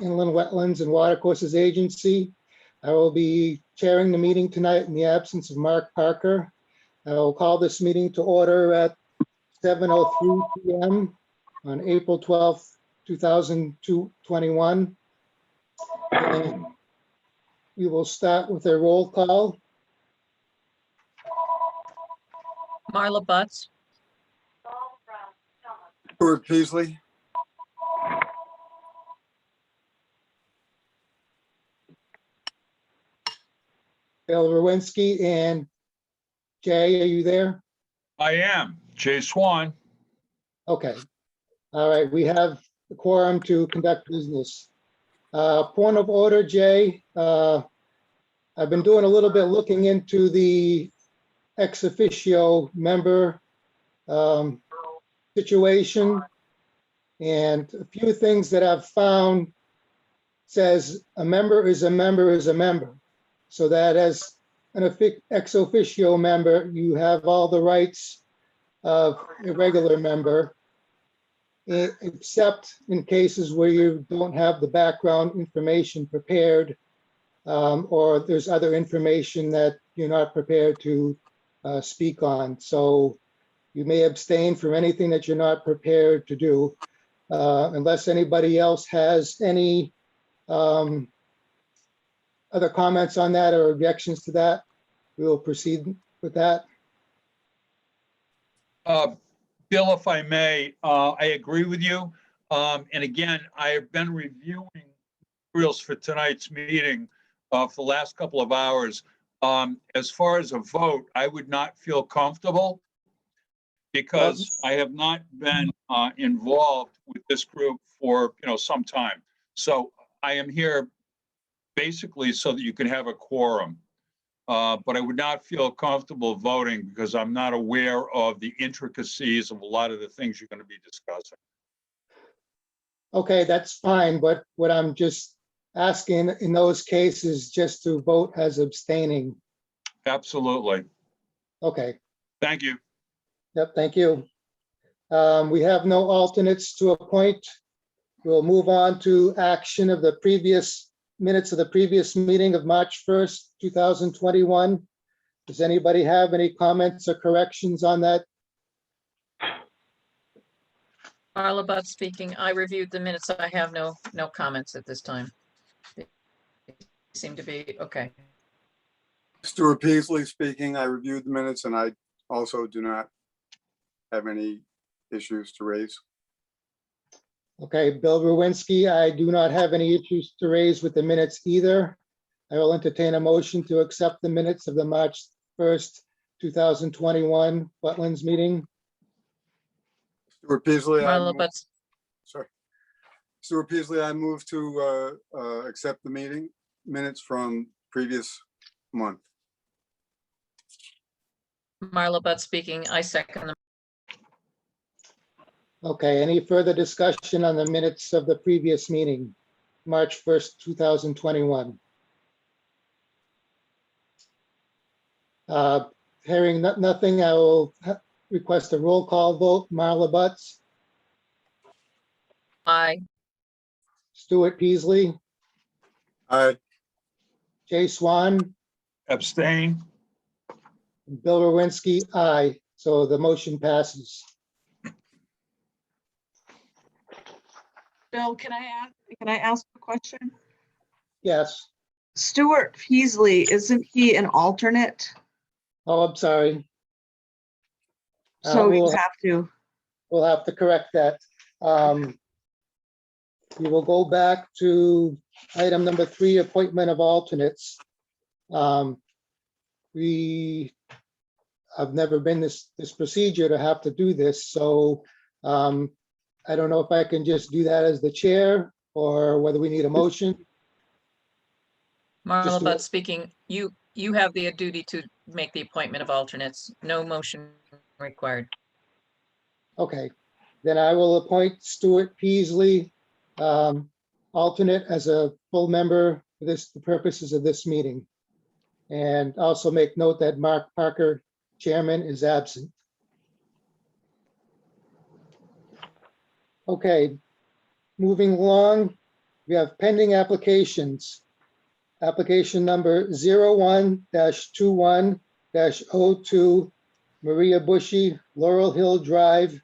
Inland Wetlands and Watercourses Agency. I will be chairing the meeting tonight in the absence of Mark Parker. I will call this meeting to order at 7:03 p.m. on April 12th, 2021. And we will start with a roll call. Marla Butts, Stuart Peasley. Bill Rowinski, and Jay, are you there? I am. Jay Swan. Okay. All right, we have the quorum to conduct business. Point of order, Jay. I've been doing a little bit looking into the ex officio member situation. And a few things that I've found says a member is a member is a member. So that as an ex officio member, you have all the rights of a regular member, except in cases where you don't have the background information prepared, or there's other information that you're not prepared to speak on. So you may abstain from anything that you're not prepared to do, unless anybody else has any other comments on that or objections to that. We will proceed with that. Bill, if I may, I agree with you. And again, I have been reviewing materials for tonight's meeting for the last couple of hours. As far as a vote, I would not feel comfortable because I have not been involved with this group for some time. So I am here basically so that you can have a quorum. But I would not feel comfortable voting because I'm not aware of the intricacies of a lot of the things you're going to be discussing. Okay, that's fine, but what I'm just asking in those cases, just to vote as abstaining. Absolutely. Okay, Thank you. yep, thank you. We have no alternates to appoint. We'll move on to action of the previous minutes of the previous meeting of March 1st, 2021. Does anybody have any comments or corrections on that? Marla Butts speaking. I reviewed the minutes. I have no comments at this time. They seem to be okay. Stuart Peasley speaking. I reviewed the minutes and I also do not have any issues to raise. Okay, Bill Rowinski, I do not have any issues to raise with the minutes either. I will entertain a motion to accept the minutes of the March 1st, 2021 Wetlands meeting. Stuart Peasley. Marla Butts, Sorry. Stuart Peasley, I move to accept the meeting minutes from previous month. Marla Butts speaking. I second them. Okay, any further discussion on the minutes of the previous meeting, March 1st, 2021? Hearing nothing, I will request a roll call vote. Marla Butts, Aye. Stuart Peasley, Aye. Jay Swan, Abstain. Bill Rowinski, aye. So the motion passes. Bill, can I ask a question? Yes. Stuart Peasley, isn't he an alternate? Oh, I'm sorry. So you have to. We'll have to correct that. We will go back to item number 3, appointment of alternates. I've never been this procedure to have to do this, so I don't know if I can just do that as the chair or whether we need a motion. Marla Butts speaking. You have the duty to make the appointment of alternates. No motion required. Okay, then I will appoint Stuart Peasley, alternate, as a full member for the purposes of this meeting. And also make note that Mark Parker, chairman, is absent. Okay, moving along, We have pending applications. Application number 01-21-02, Maria Bushy, Laurel Hill Drive,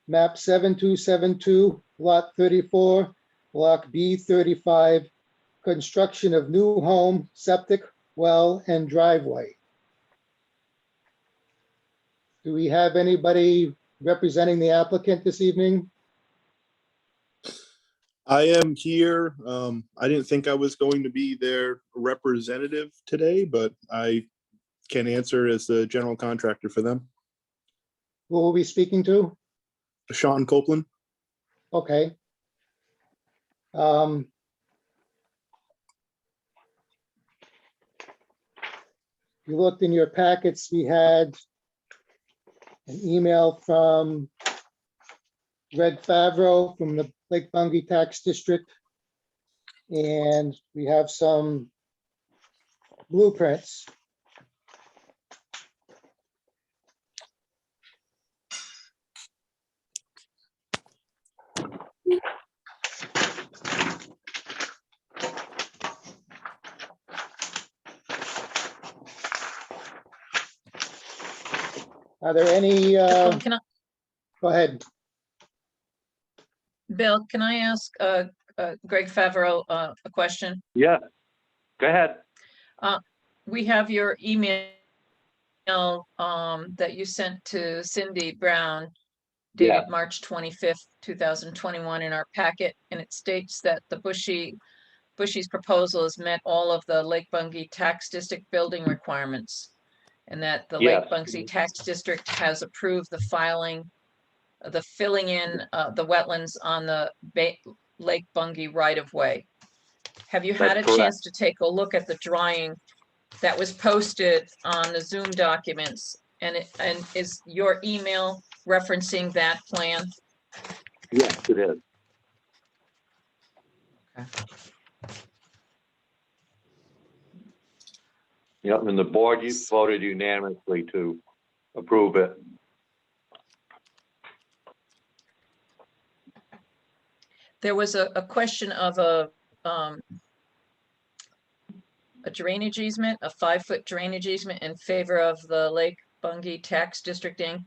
map 7272, lot 34, block B35, construction of new home, septic, well, and driveway. Do we have anybody representing the applicant this evening? I am here. I didn't think I was going to be their representative today, but I can answer as the general contractor for them. Who will we be speaking to? Sean Copeland. Okay. You looked in your packets, we had an email from Greg Favreau from the Lake Bungay Tax District. And we have some blueprints. Are there any, Can I, go ahead. Bill, can I ask Greg Favreau a question? Yeah, go ahead. We have your email that you sent to Cindy Brown Yeah. dated March 25th, 2021 in our packet, and it states that the Bushy's proposal has met all of the Lake Bungay Tax District building requirements, and that the Lake Yes. Bungay Tax District has approved the filling, the filling in the wetlands on the Lake Bungay right-of-way. Have you had a That's chance to take a look at the drawing that was posted on the Zoom documents? And is your email referencing that plan? Yes, it is. Okay. Yep, and the board voted unanimously to approve it. There was a question of a drainage easement, a 5-foot drainage easement in favor of the Lake Bungay Tax District Inc.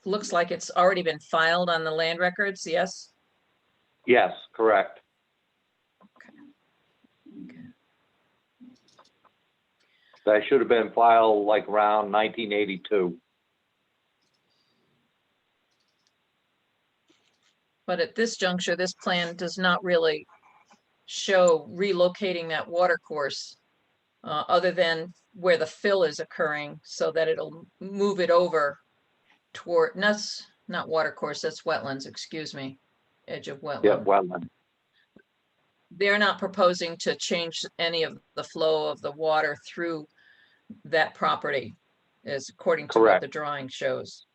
Looks like it's already been filed on the land records, yes? Yes, correct. Okay. That should have been filed like around 1982. But at this juncture, this plan does not really show relocating that water course other than where the fill is occurring so that it'll move it over toward, that's not water course, that's wetlands, excuse me, edge of Yeah, wetland. wetland. They're not proposing to change any of the flow of the water through that property, is according to what Correct. the drawing shows.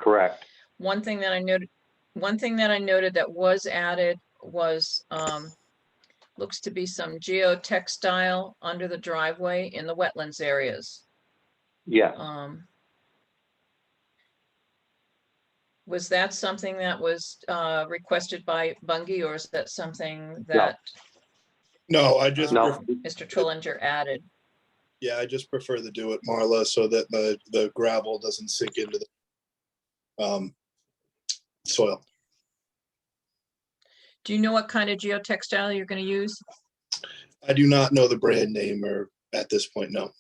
Correct. One thing that I noted that was added was, looks to be some geotextile under the driveway in the wetlands areas. Yes. Was that something that was requested by Bungay, or is that something that No, I just, No, Mr. Trillinger added? yeah, I just prefer to do it, Marla, so that the gravel doesn't sink into the soil. Do you know what kind of geotextile you're going to use? I do not know the brand name or at this point, no.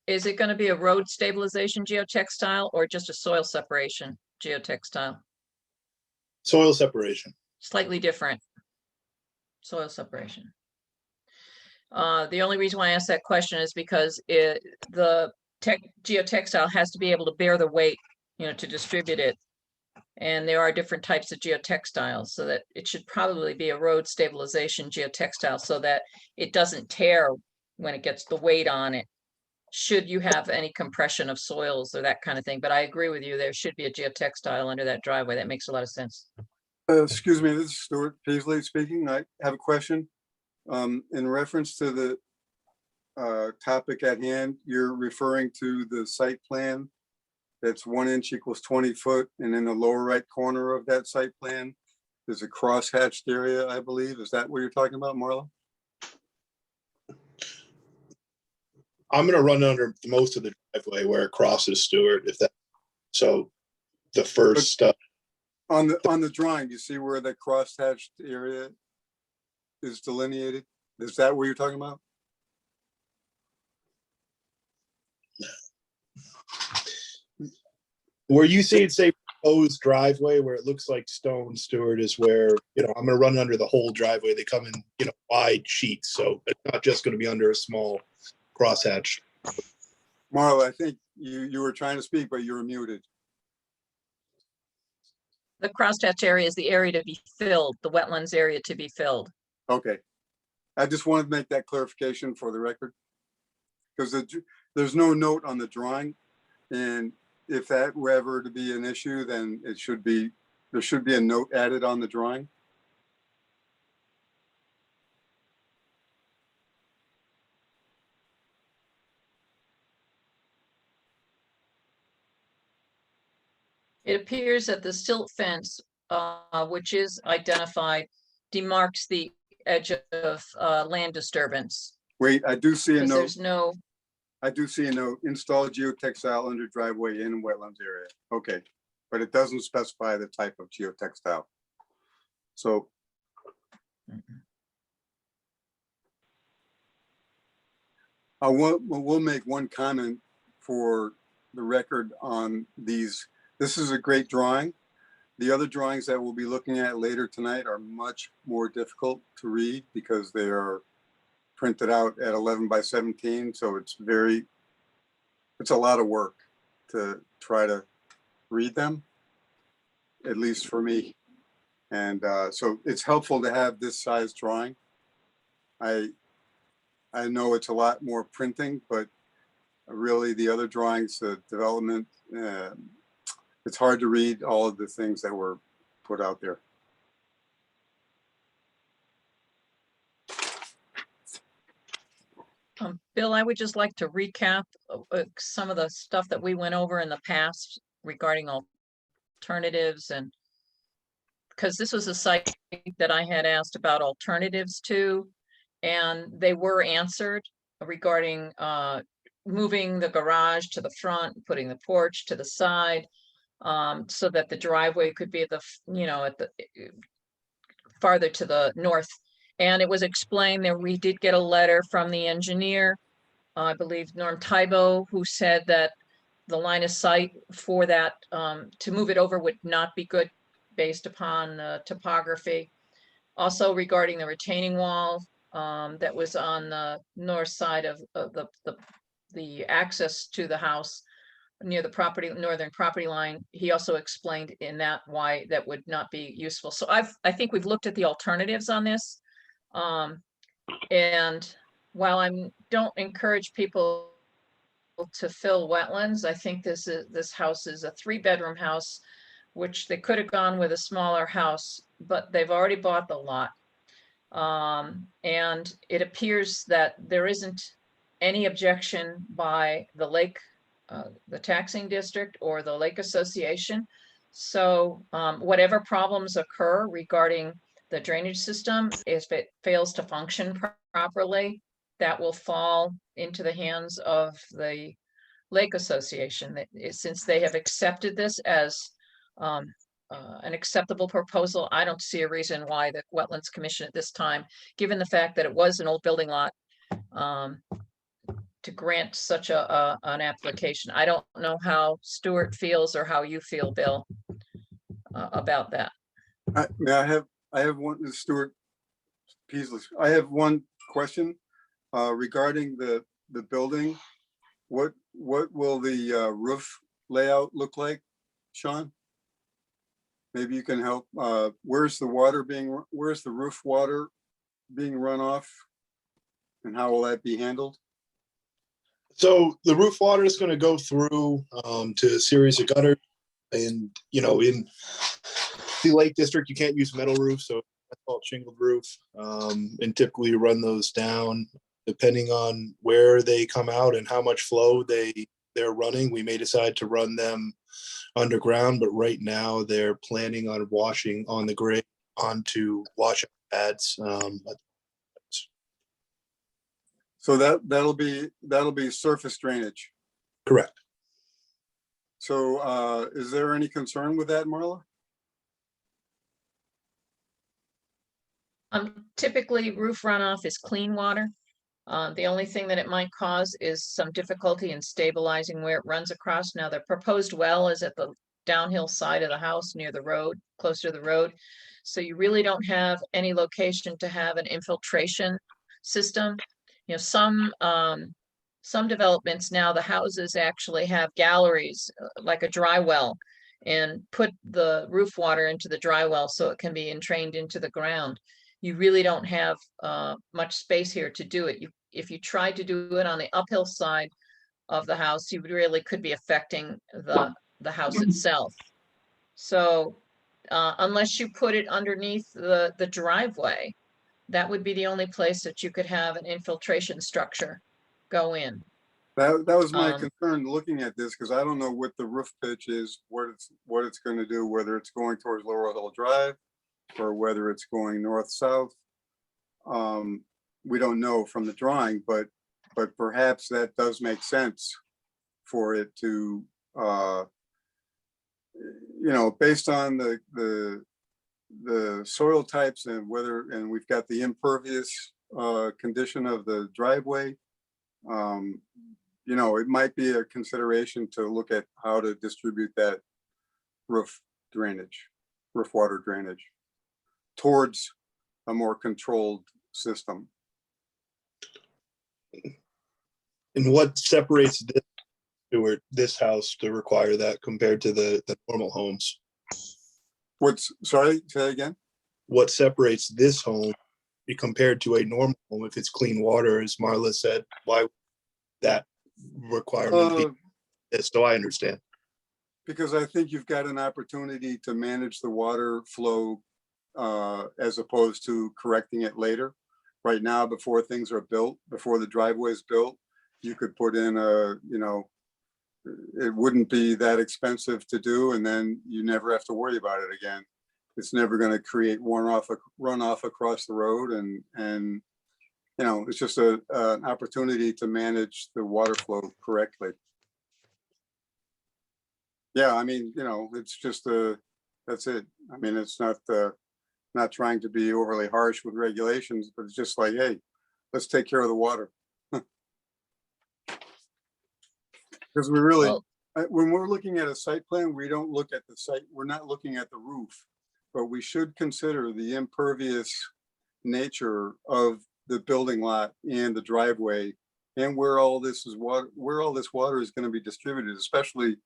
Is it going to be a road stabilization geotextile or just a soil separation geotextile? Soil separation. Slightly different. Soil separation. The only reason why I asked that question is because the geotextile has to be able to bear the weight, to distribute it. And there are different types of geotextiles, so that it should probably be a road stabilization geotextile so that it doesn't tear when it gets the weight on it, should you have any compression of soils or that kind of thing. But I agree with you, there should be a geotextile under that driveway. That makes a lot of sense. Excuse me, this is Stuart Peasley speaking. I have a question. In reference to the topic at hand, you're referring to the site plan that's 1 inch equals 20 foot, and in the lower right corner of that site plan, there's a cross-hatched area, I believe. Is that what you're talking about, Marla? I'm gonna run under most of the driveway where it crosses Stewart, if that, so the first, On the drawing, you see where the cross-hatched area is delineated? Is that what you're talking about? where you see it say proposed driveway, where it looks like stone, Stewart, is where, I'm gonna run under the whole driveway. They come in, wide sheets, so it's not just gonna be under a small crosshatch. Marla, I think you were trying to speak, but you were muted. The crosshatch area is the area to be filled, the wetlands area to be filled. Okay. I just wanted to make that clarification for the record. Because there's no note on the drawing. And if that were ever to be an issue, then there should be a note added on the drawing. It appears that the silt fence, which is identified, demarks the edge of land disturbance. Wait, I do see a Because note. there's no, I do see a note, install geotextile under driveway in wetlands area. Okay, but it doesn't specify the type of geotextile. So. We'll make one comment for the record on these. This is a great drawing. The other drawings that we'll be looking at later tonight are much more difficult to read because they are printed out at 11 by 17. So it's a lot of work to try to read them, at least for me. And so it's helpful to have this size drawing. I know it's a lot more printing, but really the other drawings, the development, it's hard to read all of the things that were put out there. Bill, I would just like to recap some of the stuff that we went over in the past regarding alternatives, and because this was a site that I had asked about alternatives to, and they were answered regarding moving the garage to the front, putting the porch to the side, so that the driveway could be at the, at the farther to the north. And it was explained that we did get a letter from the engineer, I believe Norm Tybo, who said that the line of sight for that, to move it over would not be good based upon the topography. Also regarding the retaining wall that was on the north side of the access to the house near the northern property line, he also explained in that why that would not be useful. So I think we've looked at the alternatives on this. And while I don't encourage people to fill wetlands, I think this house is a 3-bedroom house, which they could have gone with a smaller house, but they've already bought the lot. And it appears that there isn't any objection by the lake, the taxing district or the lake association. So whatever problems occur regarding the drainage system, if it fails to function properly, that will fall into the hands of the lake association. Since they have accepted this as an acceptable proposal, I don't see a reason why the Wetlands Commission at this time, given the fact that it was an old building lot, to grant such an application. I don't know how Stuart feels or how you feel, Bill, about that. I have one, Stuart Peasley. I have one question regarding the building. What will the roof layout look like, Sean? Maybe you can help. Where's the roof water being run off, and how will that be handled? So the roof water is going to go through to a series of gutters, and in the Lake District you can't use metal roofs, so that's called shingled roof, and typically you run those down depending on where they come out and how much flow they're running. We may decide to run them underground, but right now they're planning on washing on the grade onto washout pads. So that'll be surface drainage. Correct. So is there any concern with that, Marla? Typically roof runoff is clean water. The only thing that it might cause is some difficulty in stabilizing where it runs across. Now, the proposed well is at the downhill side of the house near the road, closer to the road. So you really don't have any location to have an infiltration system. You know, some developments now, the houses actually have galleries, like a dry well, and put the roof water into the dry well so it can be entrained into the ground. You really don't have much space here to do it. If you tried to do it on the uphill side of the house, you really could be affecting the house itself. So unless you put it underneath the driveway, that would be the only place that you could have an infiltration structure go in. That was my concern looking at this, because I don't know what the roof pitch is, what it's going to do, whether it's going towards Laurel Hill Drive or whether it's going north-south. We don't know from the drawing, but perhaps that does make sense for it to, based on the soil types and and we've got the impervious condition of the driveway. It might be a consideration to look at how to distribute that roof water drainage towards a more controlled system. And what separates this house to require that compared to the normal homes? Sorry, say again? What separates this home be compared to a normal home if it's clean water, as Marla said? Why that requirement be, so I understand. Because I think you've got an opportunity to manage the water flow as opposed to correcting it later. Right now, before things are built, before the driveway is built, you could put in it wouldn't be that expensive to do, and then you never have to worry about it again. It's never going to create runoff across the road, and it's just an opportunity to manage the water flow correctly. Yeah, I mean, it's just that's it. I mean, it's not trying to be overly harsh with regulations, but it's just like, hey, let's take care of the water. Because we really, when we're looking at a site plan, we don't look at the site, we're not looking at the roof, but we should consider the impervious nature of the building lot and the driveway, and where all this water is going to be distributed, especially,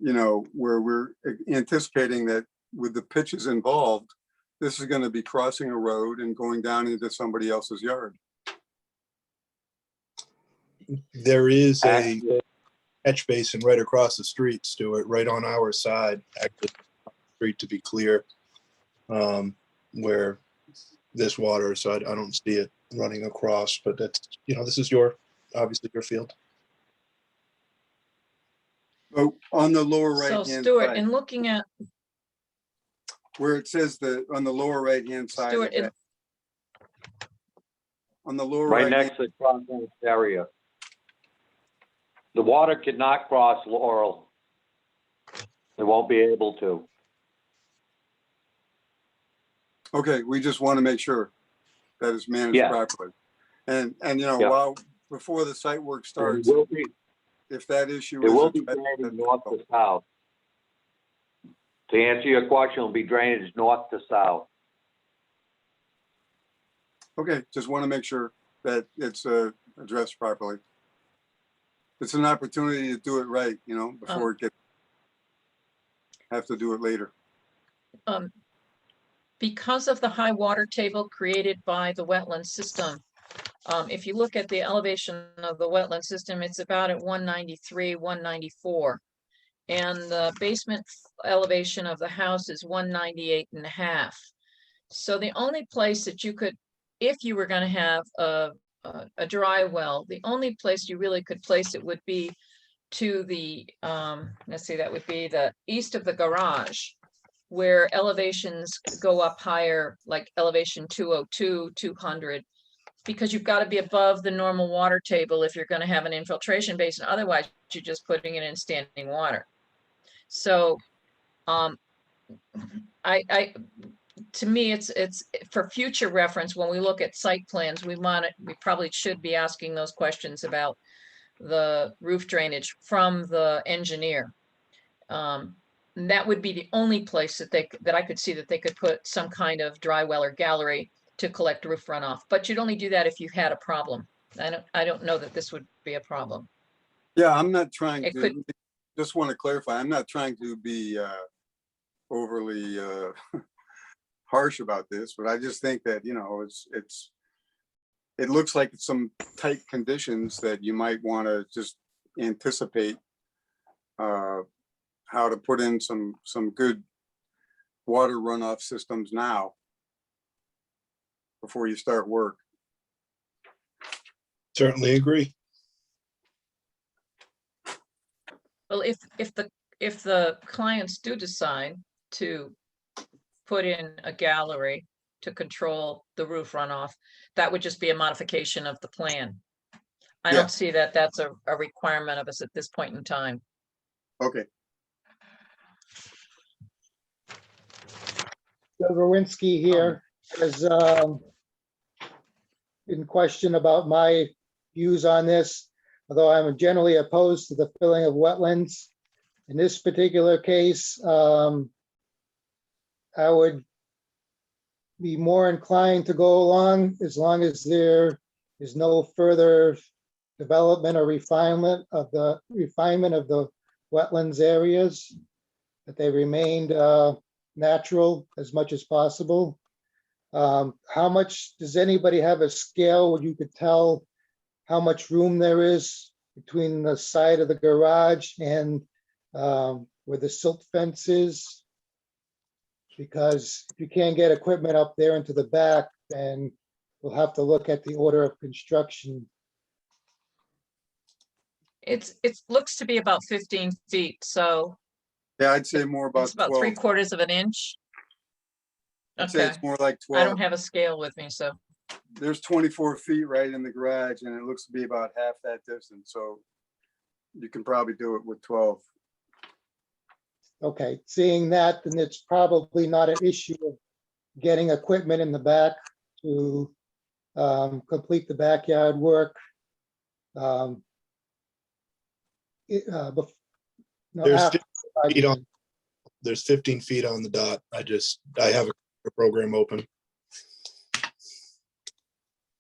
where we're anticipating that with the pitches involved, this is going to be crossing a road and going down into somebody else's yard. There is a catch basin right across the street, Stuart, right on our side, actually, street to be clear, where this water, so I don't see it running across, but that's, this is obviously your field. Oh, on the lower right So hand Stuart, side, in looking at, where it says on the lower right hand side, Stuart, on the lower Right right next to the crossing area. The water cannot cross Laurel. It won't be able to. Okay, we just want to make sure that it's managed Yeah. properly. And Yeah. while before the site work It starts, will be, if that issue it is will be addressed, drainage north to south. To answer your question, it'll be drainage north to south. okay, just want to make sure that it's addressed properly. It's an opportunity to do it right, before it have to do it later. because of the high water table created by the wetland system, if you look at the elevation of the wetland system, it's about at 193, 194. And the basement elevation of the house is 198.5. So the only place that you could, if you were going to have a dry well, the only place you really could place it would be to the, let's see, that would be the east of the garage. where elevations go up higher, like elevation 202, 200, because you've got to be above the normal water table if you're going to have an infiltration basin. Otherwise, you're just putting it in standing water. So, to me, it's for future reference, when we look at site plans, we probably should be asking those questions about the roof drainage from the engineer. That would be the only place that I could see that they could put some kind of dry well or gallery to collect roof runoff. But you'd only do that if you had a problem. I don't know that this would be a problem. Yeah, I'm not trying It to, could- just want to clarify, I'm not trying to be overly harsh about this, but I just think that, you know, it looks like it's some tight conditions that you might want to just anticipate how to put in some good water runoff systems now before you start work. Certainly agree. Well, if the clients do decide to put in a gallery to control the roof runoff, that would just be a modification of the plan. I Yeah. don't see that that's a requirement of us at this point in time. Okay, Bill Rowinski here is in question about my views on this, although I'm generally opposed to the filling of wetlands. In this particular case, I would be more inclined to go along as long as there is no further development or refinement of the wetlands areas, that they remained natural as much as possible. How much, does anybody have a scale where you could tell how much room there is between the side of the garage and where the silt fence is? Because if you can't get equipment up there into the back, then we'll have to look at the order of construction. It looks to be about 15 feet, so yeah, I'd say more about it's about 12. 3/4 of an inch. I'd say Okay, it's more like I don't 12. have a scale with me, so. There's 24 feet right in the garage and it looks to be about half that distance. So you can probably do it with 12. Okay, seeing that, then it's probably not an issue of getting equipment in the back to complete the backyard work. There's 15 feet on, there's 15 feet on the dot. I have a program open.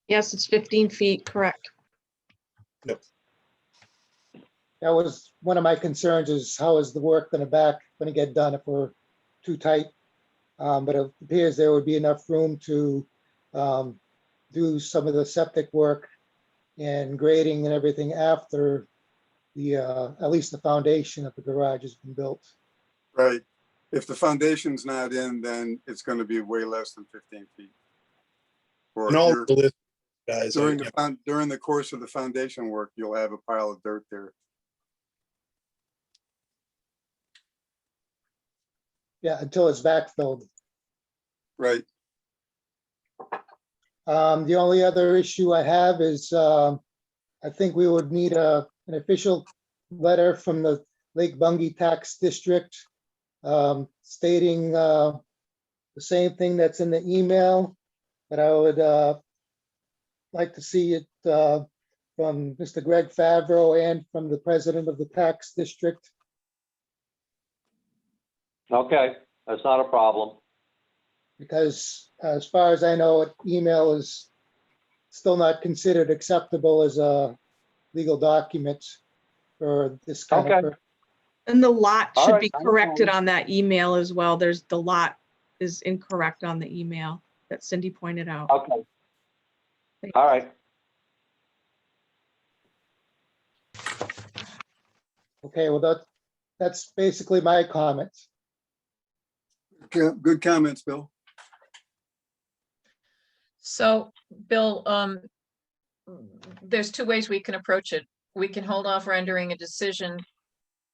Yes, it's 15 feet, correct. That was one of my concerns, is how is the work in the back going to get done if we're too tight? But it appears there would be enough room to do some of the septic work and grading and everything after at least the foundation of the garage has been built. Right. If the foundation's not in, then it's going to be way less than 15 feet. Or And if all you're- the list guys, during the course of the foundation work, you'll have a pile of dirt there. Yeah, until it's backfilled. Right. The only other issue I have is I think we would need an official letter from the Lake Bungie Tax District stating the same thing that's in the email, but I would like to see it from Mr. Greg Favreau and from the president of the tax district. Okay, that's not a problem. Because as far as I know, email is still not considered acceptable as a legal document for this kind of. Okay. And the lot All should right, be I know. corrected on that email as well. The lot is incorrect on the email that Cindy pointed out. Okay. All right. Okay, well, that's basically my comments. Good comments, Bill. So, Bill, there's two ways we can approach it. We can hold off rendering a decision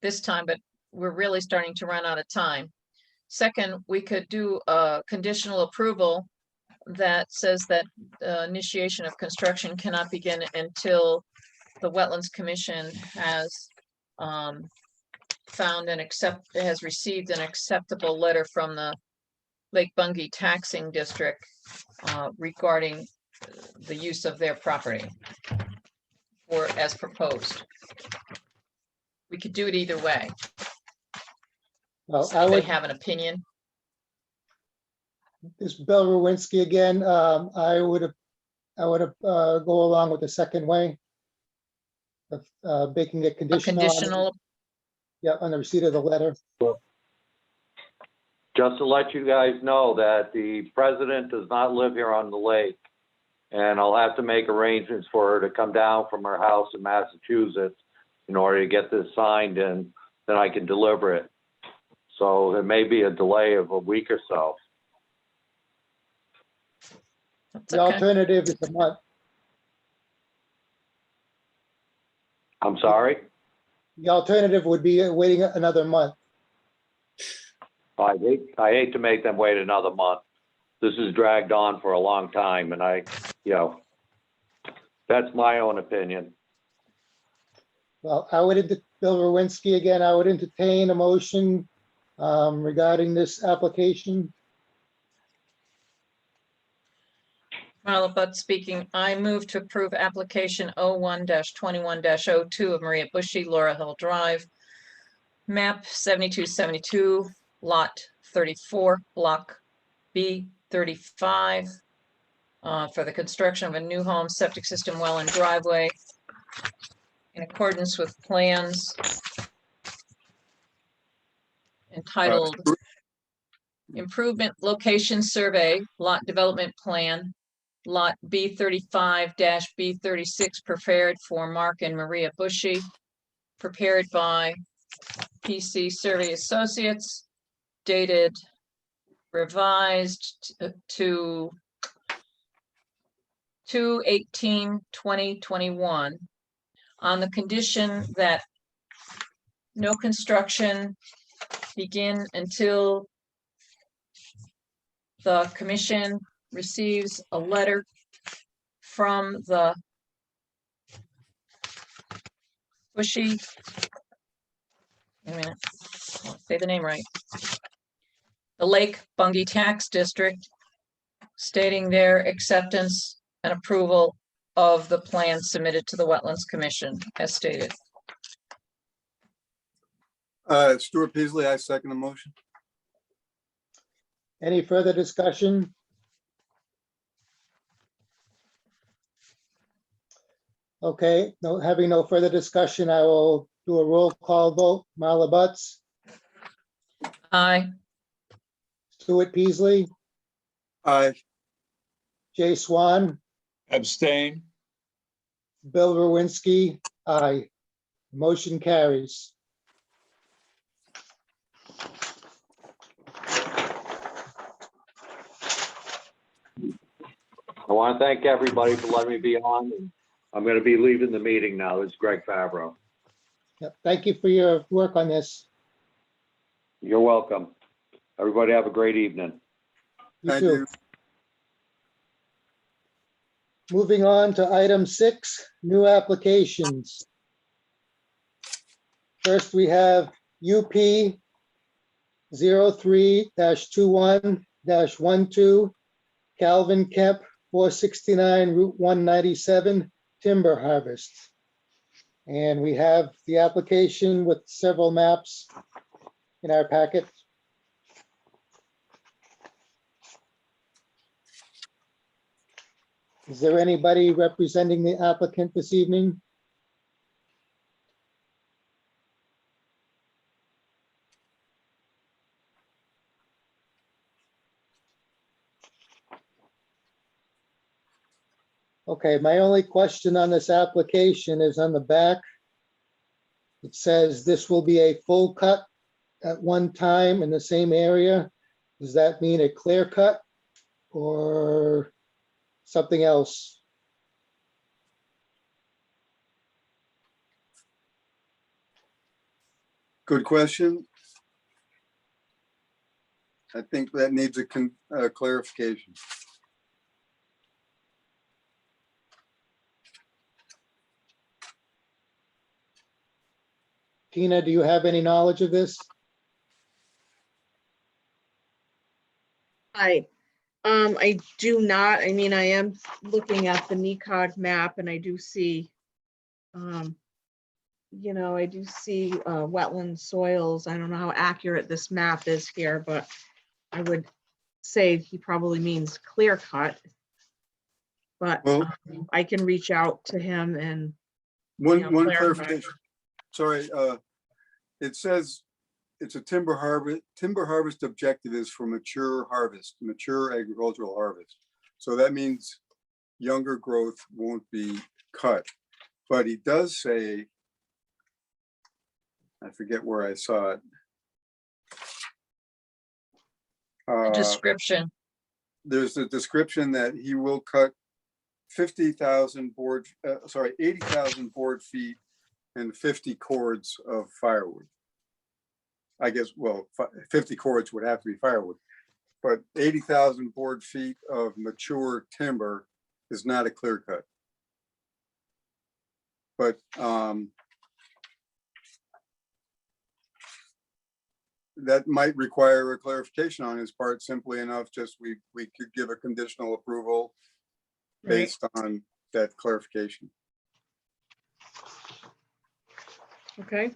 this time, but we're really starting to run out of time. Second, we could do a conditional approval that says that initiation of construction cannot begin until the Wetlands Commission has has received an acceptable letter from the Lake Bungay Taxing District regarding the use of their property or as proposed. We could do it either way. Well, Does I anybody would, have an opinion? this is Bill Rowinski again. I would go along with the second way of making it A conditional. conditional, Yeah, on the receipt of the letter. Just to let you guys know that the president does not live here on the lake. And I'll have to make arrangements for her to come down from her house in Massachusetts in order to get this signed, and then I can deliver it. So there may be a delay of a week or so. that's The okay. alternative is a month. I'm sorry? The alternative would be waiting another month. I hate to make them wait another month. This has dragged on for a long time, and that's my own opinion. Well, Bill Rowinski again, I would entertain a motion regarding this application. Marla Butt speaking. I move to approve application 01-21-02 of Maria Bushy, Laurel Hill Drive, map 7272, lot 34, block B 35, for the construction of a new home, septic system, well, and driveway in accordance with plans entitled Improvement Location Survey, Lot Development Plan, Lot B35-B36, prepared for Mark and Maria Bushy, prepared by PC Survey Associates, dated revised to 2/18/2021, on the condition that no construction begin until the commission receives a letter from the Bushy, wait a minute, I'll say the name right, the Lake Bungay Tax District, stating their acceptance and approval of the plan submitted to the Wetlands Commission as stated. Stuart Peasley, I second the motion. Any further discussion? Okay, having no further discussion, I will do a roll call vote. Marla Butts, Aye. Stuart Peasley, Aye. Jay Swan, Abstain. Bill Rowinski, aye. Motion carries. I want to thank everybody for letting me be on. And I'm going to be leaving the meeting now. This is Greg Favreau. Yep, thank you for your work on this. You're welcome. Everybody have a great evening. You Thank too. you. Moving on to item 6, new applications. First, we have UP 03-21-12, Calvin Kemp, 469 Route 197, timber harvest. And we have the application with several maps in our packet. Is there anybody representing the applicant this evening? Okay, my only question on this application is on the back. It says this will be a full cut at one time in the same area. Does that mean a clear cut or something else? Good question. I think that needs a clarification. Tina, do you have any knowledge of this? I do not. I mean, I am looking at the NECOG map and I do see, you know, I do see wetland soils. I don't know how accurate this map is here, but I would say he probably means clear cut. But Well- I can reach out to him and One clarify. clarification. Sorry, it says it's a timber harvest objective is for mature agricultural harvest. So that means younger growth won't be cut. But he does say, I forget where I saw it. Description. There's a description that he will cut 80,000 board feet and 50 cords of firewood. I guess, well, 50 cords would have to be firewood, but 80,000 board feet of mature timber is not a clear cut. But that might require a clarification on his part, simply enough, just we could give a conditional approval based on that clarification. Okay.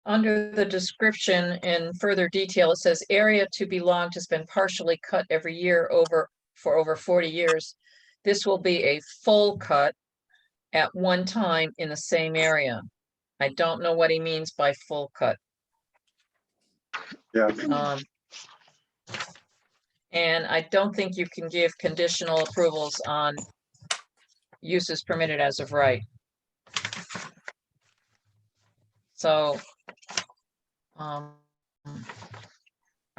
Under the description in further detail, it says area to be logged has been partially cut every year for over 40 years. This will be a full cut at one time in the same area. I don't know what he means by full cut. Yeah, And I don't think you can give conditional approvals on uses permitted as of right. So I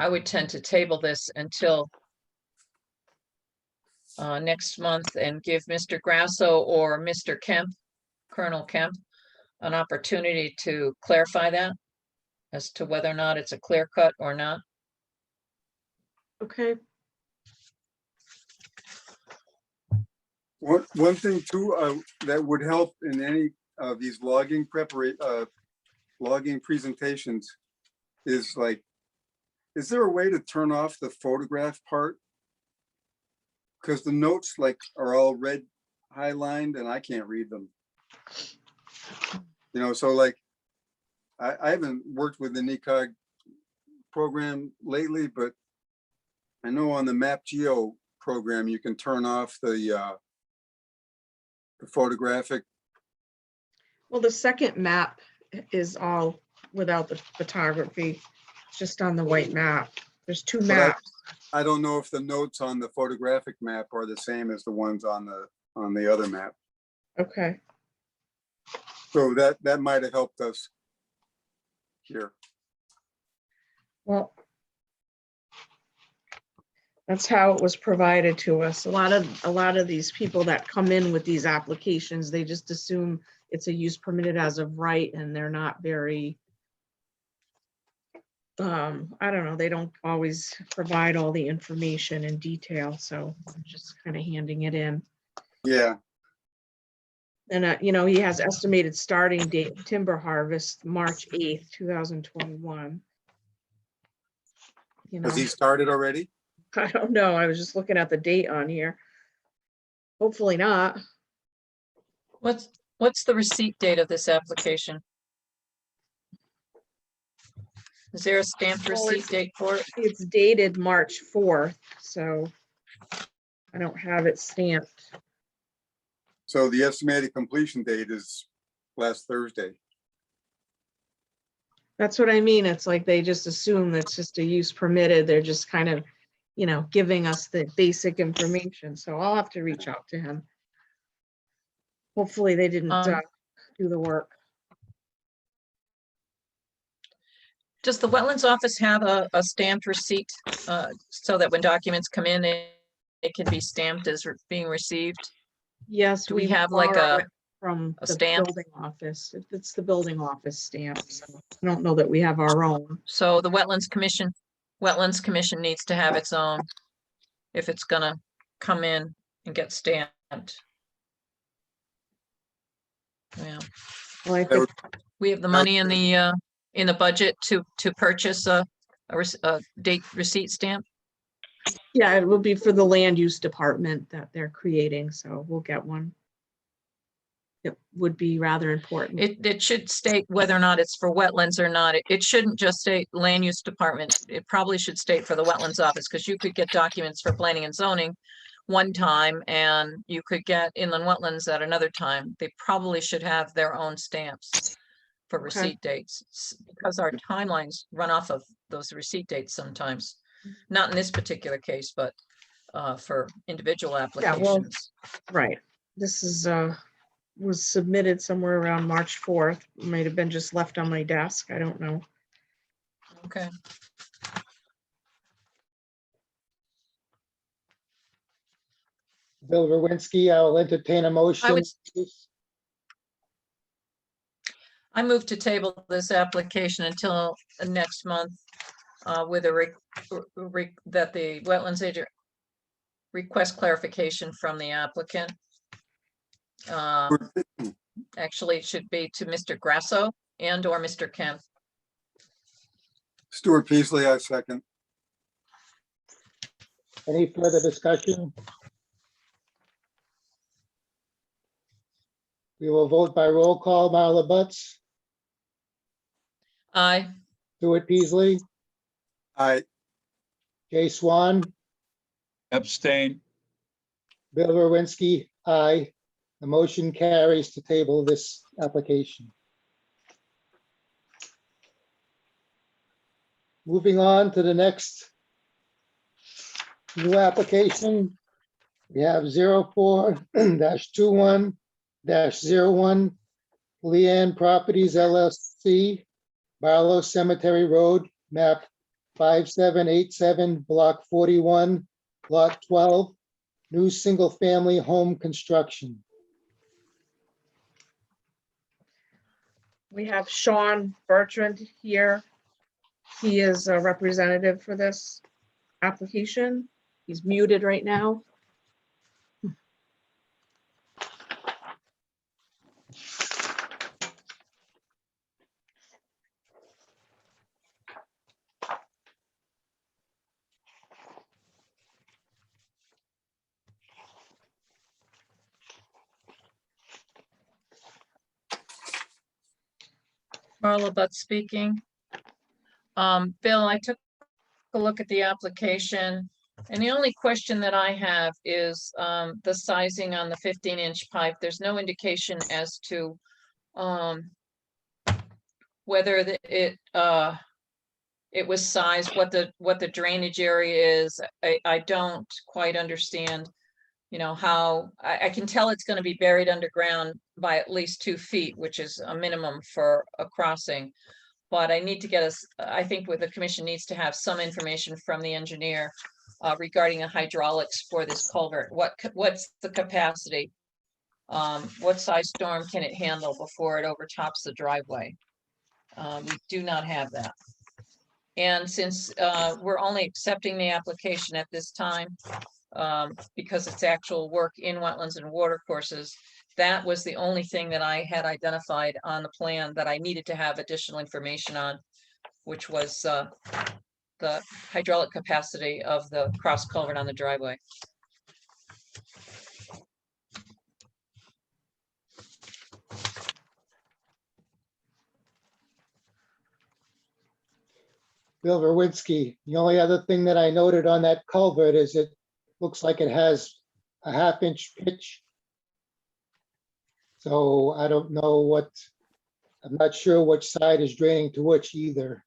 would tend to table this until next month and give Mr. Grasso or Mr. Kemp, Colonel Kemp, an opportunity to clarify that as to whether or not it's a clear cut or not. Okay. one thing too that would help in any of these logging presentations is like, is there a way to turn off the photograph part? Because the notes like are all red highlined and I can't read them. You know, so like I haven't worked with the NECOG program lately, but I know on the MapGeo program you can turn off the photographic. Well, the second map is all without the photography, just on the white map. There's two maps. I don't know if the notes on the photographic map are the same as the ones on the other map. Okay. So that might have helped us here. Well, that's how it was provided to us. A lot of these people that come in with these applications, they just assume it's a use permitted as of right, and they're not very, I don't know, they don't always provide all the information in detail, so I'm just kind of handing it in. Yeah, And, you know, he has estimated starting date timber harvest, March 8th, 2021. You know, has he started already? I don't know. I was just looking at the date on here. Hopefully not. What's the receipt date of this application? Is there a stamped receipt date for it? It's dated March 4th, so I don't have it stamped. So the estimated completion date is last Thursday. That's what I mean. It's like they just assume that's just a use permitted. They're just kind of, you know, giving us the basic information. So I'll have to reach out to him. Hopefully they didn't do the work. Does the Wetlands Office have a stamped receipt so that when documents come in, it can be stamped as being received? Yes, Do we have like a from A the stamp? building office. It's the building office stamp. So I don't know that we have our own. So the Wetlands Commission needs to have its own if it's gonna come in and get stamped. Yeah, Well, I That think, would- we have the money in the budget to purchase a date receipt stamp. yeah, it will be for the land use department that they're creating, so we'll get one. It would be rather important. It should state whether or not it's for wetlands or not. It shouldn't just state land use department. It probably should state for the wetlands office, because you could get documents for planning and zoning one time and you could get inland wetlands at another time. They probably should have their own stamps for Okay. receipt dates, because our timelines run off of those receipt dates sometimes. Not in this particular case, but for individual well, applications. Right. This is, was submitted somewhere around March 4th. Might have been just left on my desk. I don't know. Okay. Bill Rowinski, I will entertain a motion. I move to table this application until next month with a that the wetlands agent request clarification from the applicant. Actually, it should be to Mr. Grasso and or Mr. Kemp. Stuart Peasley, I second. Any further discussion? We will vote by roll call. Marla Butts, Aye. Stuart Peasley, Aye. Jay Swan, Abstain. Bill Rowinski, aye. The motion carries to table this application. Moving on to the next new application. We have 04-21-01 Leanne Properties LLC, Barlow Cemetery Road, map 5787, block 41, lot 12, new single-family home construction. We have Sean Bertrand here. He is a representative for this application. He's muted right now. Marla Butts speaking. Bill, I took a look at the application, and the only question that I have is the sizing on the 15-inch pipe. There's no indication as to whether it was sized, what the drainage area is. I don't quite understand, you know, how I can tell it's going to be buried underground by at least 2 feet, which is a minimum for a crossing. But I need to get us, I think what the commission needs to have some information from the engineer regarding the hydraulics for this culvert. What's the capacity? What size storm can it handle before it overtops the driveway? We do not have that. And since we're only accepting the application at this time, because it's actual work in wetlands and water courses, that was the only thing that I had identified on the plan that I needed to have additional information on, which was the hydraulic capacity of the cross culvert on the driveway. Bill Rowinski, the only other thing that I noted on that culvert is it looks like it has a 1/2-inch pitch. So I don't know what, I'm not sure which side is draining to which either.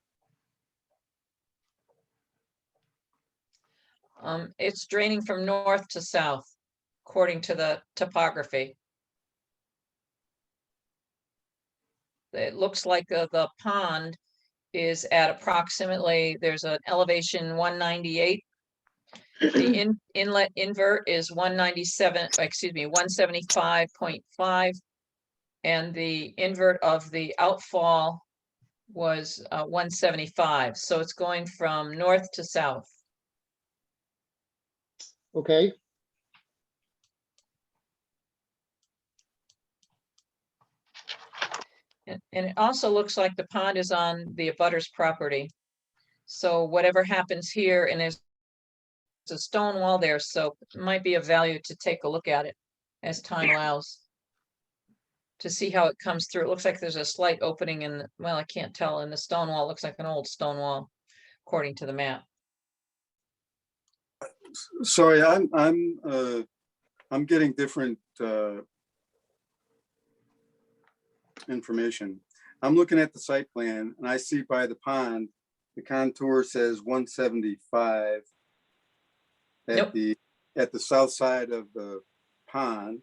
It's draining from north to south, according to the topography. It looks like the pond is at approximately, there's an elevation 198. The inlet invert is 197, excuse me, 175.5. and the invert of the outfall was 175. So it's going from north to south. Okay, And it also looks like the pond is on the abutter's property. So whatever happens here, and there's a stone wall there, so it might be of value to take a look at it as time allows to see how it comes through. It looks like there's a slight opening in, well, I can't tell, in the stone wall. It looks like an old stone wall, according to the map. Sorry, I'm getting different information. I'm looking at the site plan and I see by the pond, the contour says 175 Nope. at the south side of the pond.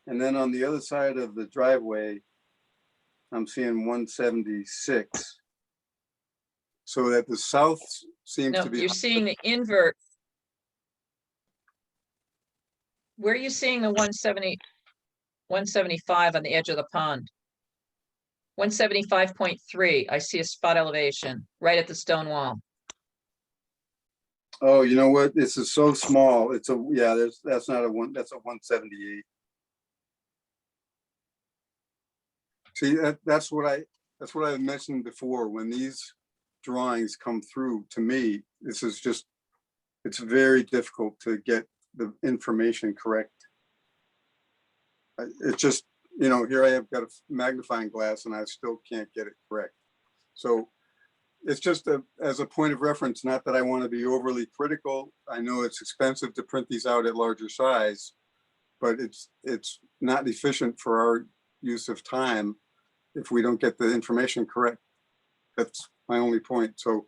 And then on the other side of the driveway, I'm seeing 176. So that the south seems No, to be. you're seeing the invert. Where are you seeing the 175 on the edge of the pond? 175.3, I see a spot elevation right at the stone wall. Oh, you know what? This is so small. It's a, yeah, that's not a one, that's a 178. See, that's what I mentioned before. When these drawings come through, to me, this is just, it's very difficult to get the information correct. It's just, you know, here I have got a magnifying glass and I still can't get it correct. So it's just as a point of reference, not that I want to be overly critical. I know it's expensive to print these out at larger size, but it's not efficient for our use of time if we don't get the information correct. That's my only point. So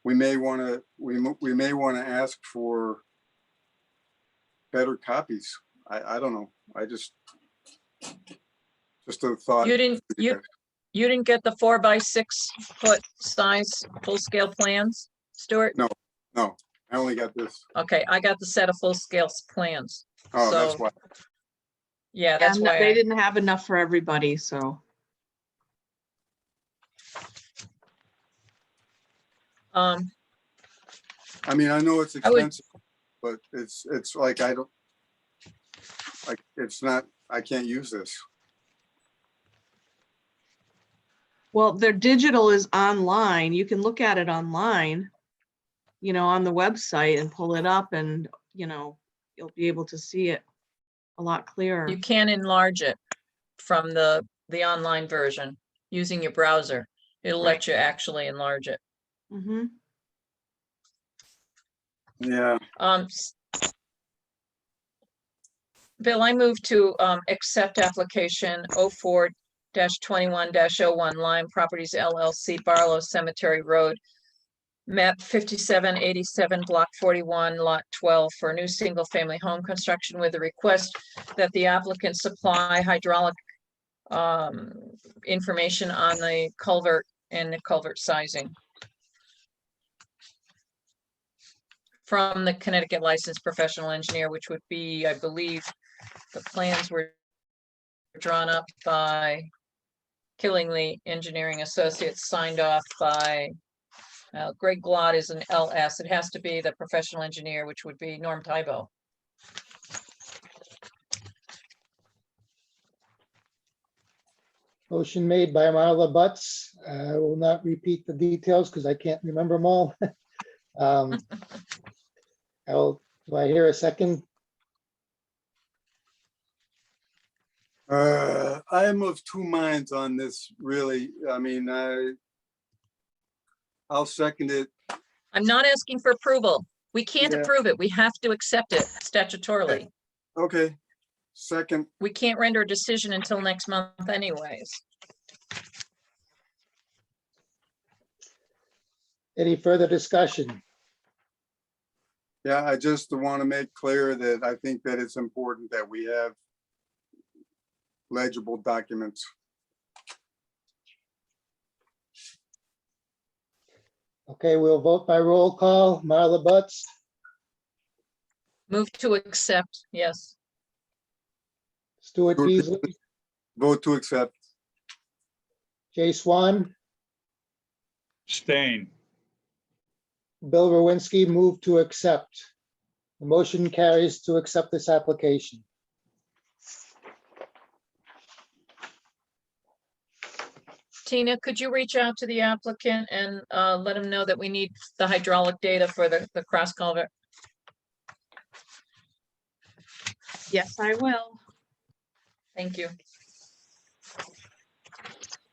we may want to ask for better copies. I don't know. I just a thought. You didn't get the 4x6 foot size full scale plans, Stuart? No, I only got this. Okay, I got the set of full scale plans. Oh, that's So, why. yeah, that's And why. they didn't have enough for everybody, so. I mean, I know it's I would- expensive, but it's like, it's not, I can't use this. Well, their digital is online. You can look at it online, you know, on the website and pull it up and, you know, you'll be able to see it a lot clearer. You can enlarge it from the online version using your browser. It'll let you actually enlarge it. Mm-hmm. Yeah. Bill, I move to accept application 04-21-01 Lime Properties LLC, Barlow Cemetery Road, map 5787, block 41, lot 12, for a new single-family home construction with a request that the applicant supply hydraulic information on the culvert and the culvert sizing from the Connecticut licensed professional engineer, which would be, I believe, the plans were drawn up by Killingly Engineering Associates, signed off by Greg Glott is an LS. It has to be the professional engineer, which would be Norm Tybo. motion made by Marla Butts. I will not repeat the details because I can't remember them all. Do I hear a second? I am of two minds on this, really. I mean, I'll second it. I'm not asking for approval. We can't Yeah. approve it. We have to accept it statutorily. Okay, second. We can't render a decision until next month anyways. Any further discussion? Yeah, I just want to make clear that I think that it's important that we have legible documents. Okay, we'll vote by roll call. Marla Butts, Move to accept, yes. Stuart Stuart Beasley, Vote to accept. Jay Swan, Stain. Bill Rowinsky, move to accept. The motion carries to accept this application. Tina, could you reach out to the applicant and let him know that we need the hydraulic data for the cross culvert? Yes, I will. Thank you.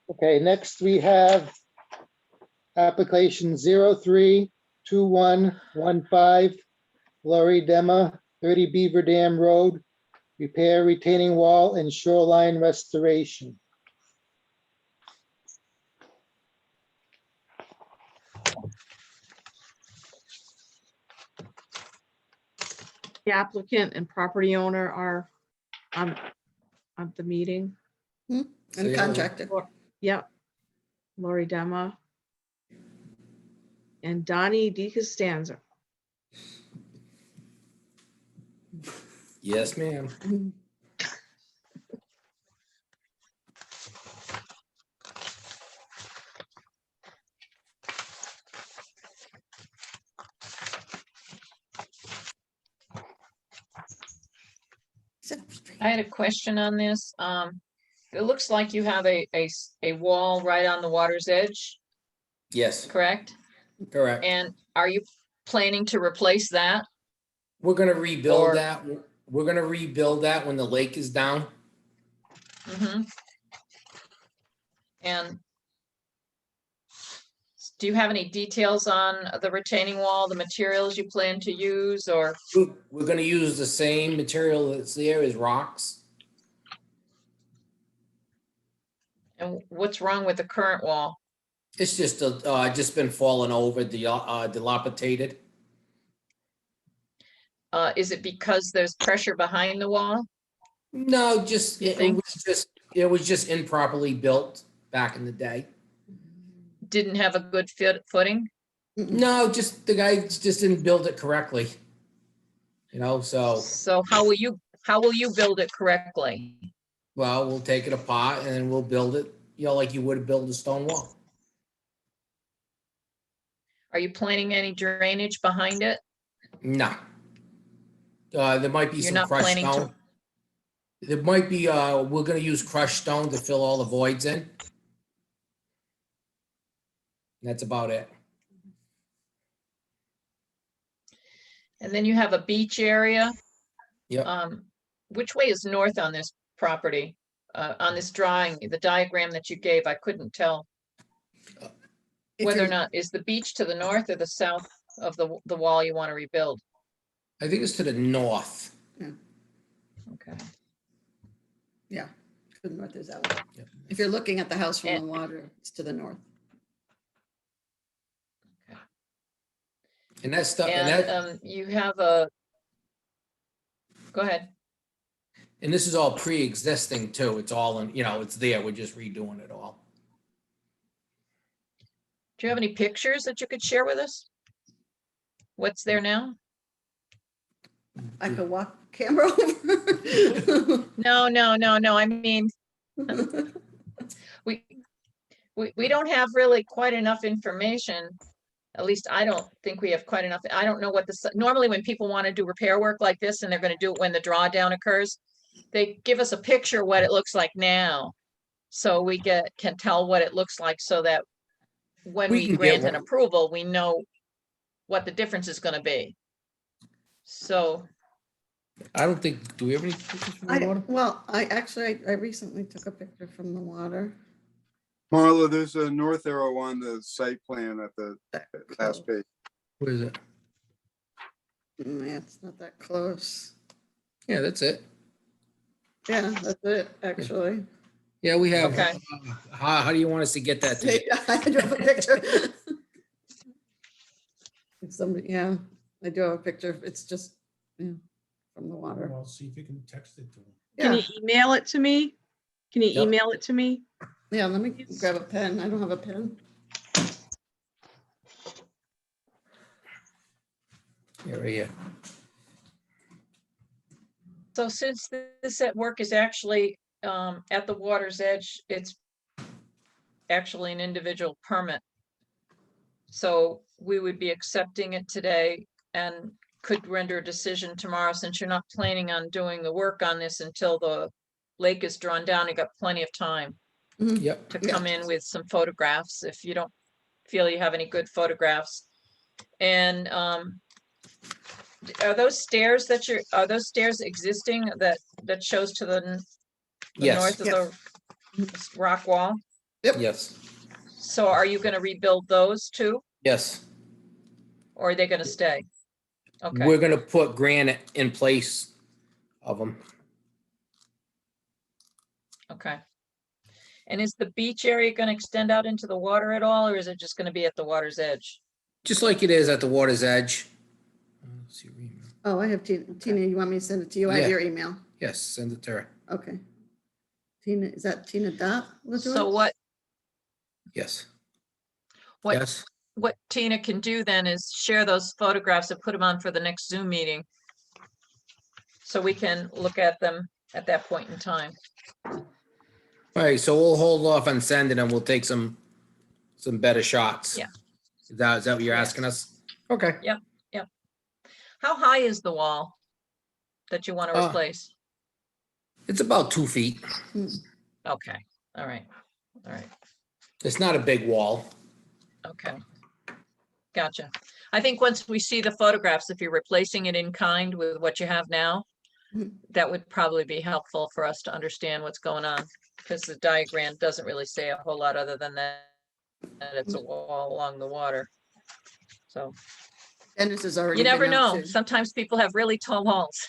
Okay, next we have application 032115, Laurie Dema, 30 Beaver Dam Road, repair retaining wall and shoreline restoration. The applicant and property owner are on the meeting. And contractor. Yep. Lori Dema. And Donnie DeCostanzo. Yes, ma'am. I had a question on this. It looks like you have a wall right on the water's edge, Yes, correct? correct. And are you planning to replace that? We're gonna rebuild Or- that. We're gonna rebuild that when the lake is down. Mhm. And do you have any details on the retaining wall, the materials you plan to use, or? We're gonna use the same material that's there as rocks. And what's wrong with the current wall? It's just been falling over, dilapidated. Is it because there's pressure behind the wall? No, just, You think? it was just improperly built back in the day. Didn't have a good footing? No, just the guy just didn't build it correctly. You know, so, So how will you build it correctly? well, we'll take it apart and then we'll build it, you know, like you would build a stone wall. Are you planning any drainage behind it? No. There might be You're some not crushed planning to- stone. There might be, we're gonna use crushed stone to fill all the voids in. That's about it. And then you have a beach area. Yep. Which way is north on this property? On this drawing, the diagram that you gave, I couldn't tell whether or not, is the beach to the north or the south of the wall you want to rebuild? I think it's to the north. Okay. Yeah, to the north is that way. Yep. If you're looking at the house from the And- water, it's to the north. And that stuff, and that, And you have a, go ahead. and this is all pre-existing too. It's all in, you know, it's there. We're just redoing it all. Do you have any pictures that you could share with us? What's there now? I could walk camera over. No. I mean, we don't have really quite enough information. At least I don't think we have quite enough. I don't know what normally when people want to do repair work like this and they're going to do it when the drawdown occurs, they give us a picture of what it looks like now. So we can tell what it looks like so that when We we can get grant an one. approval, we know what the difference is going to be. So, I don't think, do we have any pictures from the water? Well, I recently took a picture from the water. Marla, there's a north arrow on the site plan at the That last close. page. Where is it? Yeah, it's not that close. Yeah, that's it. Yeah, that's it, actually. Yeah, we have, Okay. how do you want us to get that to you? I do have a picture. If somebody, yeah, I do have a picture. It's just, yeah, from the water. Well, see if you can text it to him. Can Yeah, you email it to me? Can you Yep. email it to me? yeah, let me grab a pen. I don't have a pen. Yeah, right here. so since this at work is actually at the water's edge, it's actually an individual permit. So we would be accepting it today and could render a decision tomorrow, since you're not planning on doing the work on this until the lake is drawn down. You got plenty of time Yep. to come in with some photographs if you don't feel you have any good photographs. And are those stairs existing that shows to the Yes, north of the rock wall? yes, So are you gonna rebuild those too, yes. or are they gonna stay? Okay, We're gonna put granite in place of them. okay. And is the beach area gonna extend out into the water at all, or is it just gonna be at the water's edge? Just like it is at the water's edge. Let's see your email. Oh, I have Tina. Tina, you want me to send it to you? I have Yeah. your email. Yes, send it to her. Okay. Tina, is that Tina dot? So what Yes. What- Yes, Tina can do then is share those photographs and put them on for the next Zoom meeting. So we can look at them at that point in time. all right, so we'll hold off on sending them. We'll take some better shots. Yeah. Is that what you're asking us? Okay. How high is the wall that you want to Uh, replace? It's about 2 feet. Okay, all right, all right, It's not a big wall. okay. Gotcha. I think once we see the photographs, if you're replacing it in kind with what you have now, that would probably be helpful for us to understand what's going on, because the diagram doesn't really say a whole lot other than that it's a wall along the water. So Dennis has already. you been never out know. to- Sometimes people have really tall walls.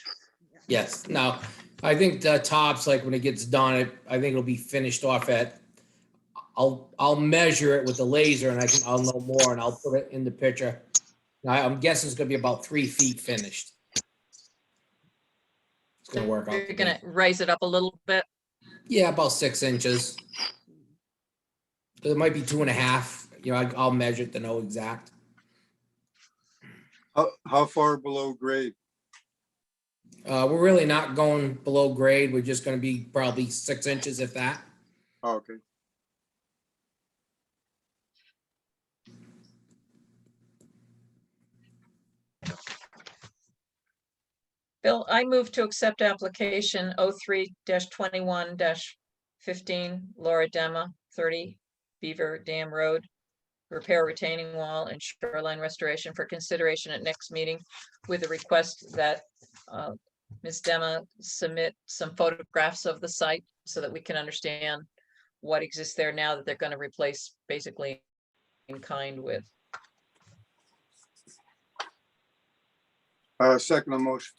Yes, no, I think the tops, like when it gets done, I think it'll be finished off at, I'll measure it with the laser and I'll know more and I'll put it in the picture. I'm guessing it's gonna be about 3 feet finished. It's gonna work out. You're to be. gonna raise it up a little bit. Yeah, about 6 inches. It might be 2.5, I'll measure it to know exact. How far below grade? We're really not going below grade. We're just gonna be probably 6 inches if that. Oh, okay. Bill, I move to accept application 03-21-15, Laura Dema, 30 Beaver Dam Road, repair retaining wall and shoreline restoration for consideration at next meeting, with a request that Ms. Dema submit some photographs of the site so that we can understand what exists there now that they're going to replace basically in kind with. Second motion.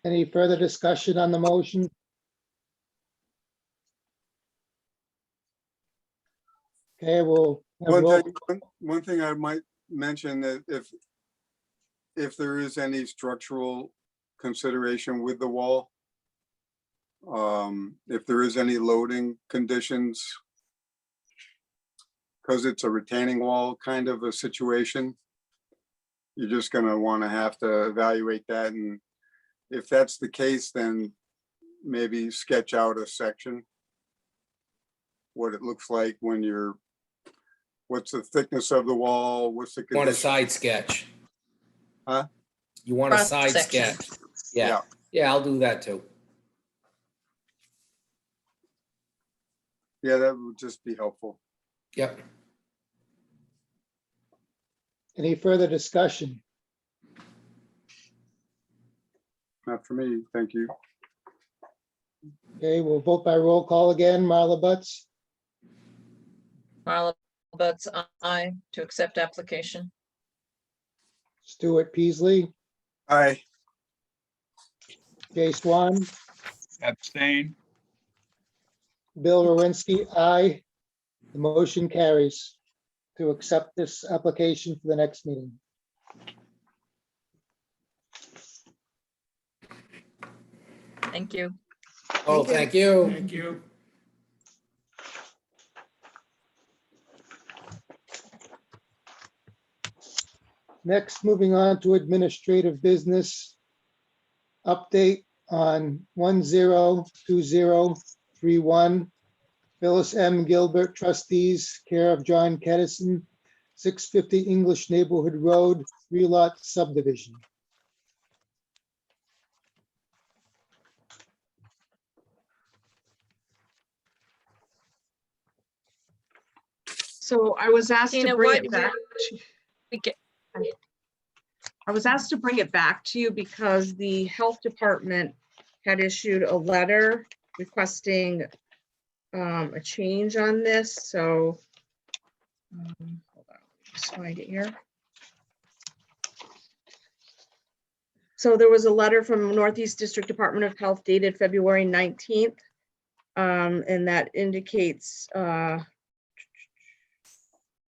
Any further discussion on the motion? Okay, we'll have One thing I might mention that if there is any structural consideration with the wall, if there is any loading conditions, because it's a retaining wall kind of a situation, you're just gonna want to have to evaluate that, and if that's the case, then maybe sketch out a section, what it looks like when you're, what's the thickness of the wall, what's the Want a condition. side sketch? Huh? You want a Cross side section. sketch? Yeah, I'll do that too. Yeah, that would just be helpful. Yep. any further discussion? Not for me, thank you. Okay, we'll vote by roll call again. Marla Butts, Marla Butts, aye, to accept application. Stuart Peasley, Aye. Jay Swan, Abstain. Bill Rowinsky, aye. The motion carries to accept this application for the next meeting. Thank you. Oh, thank you. Thank you. Next, moving on to administrative business update. on 102031. Phyllis M. Gilbert, trustees, care of John Keddison, 650 English Neighborhood Road, 3-lot subdivision. So I was asked Tina, to bring what- it back. We get- I was asked to bring it back to you because the health department had issued a letter requesting a change on this, so hold on, just find it here. So there was a letter from Northeast District Department of Health dated February 19th, and that indicates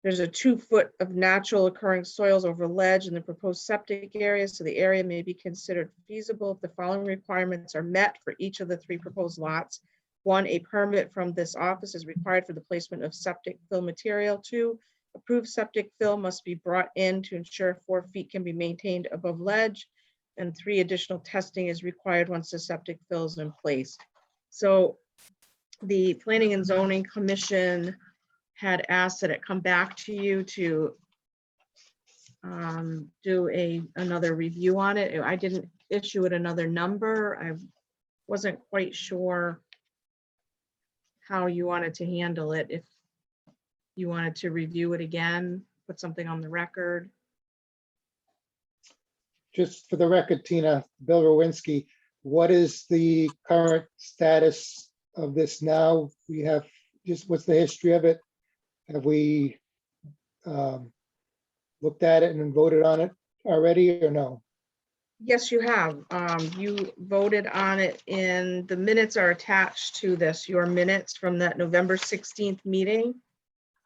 there's a 2 foot of natural occurring soils over ledge in the proposed septic area, so the area may be considered feasible if the following requirements are met for each of the 3 proposed lots. 1, a permit from this office is required for the placement of septic fill material. 2, approved septic fill must be brought in to ensure 4 feet can be maintained above ledge. And 3, additional testing is required once the septic fill is in place. So the Planning and Zoning Commission had asked that it come back to you to do another review on it. I didn't issue it another number. I wasn't quite sure how you wanted to handle it. If you wanted to review it again, put something on the record. Just for the record, Tina, Bill Rowinski, what is the current status of this now? We have, just what's the history of it? Have we looked at it and voted on it already or no? Yes, you have. You voted on it and the minutes are attached to this, your minutes from that November 16th meeting.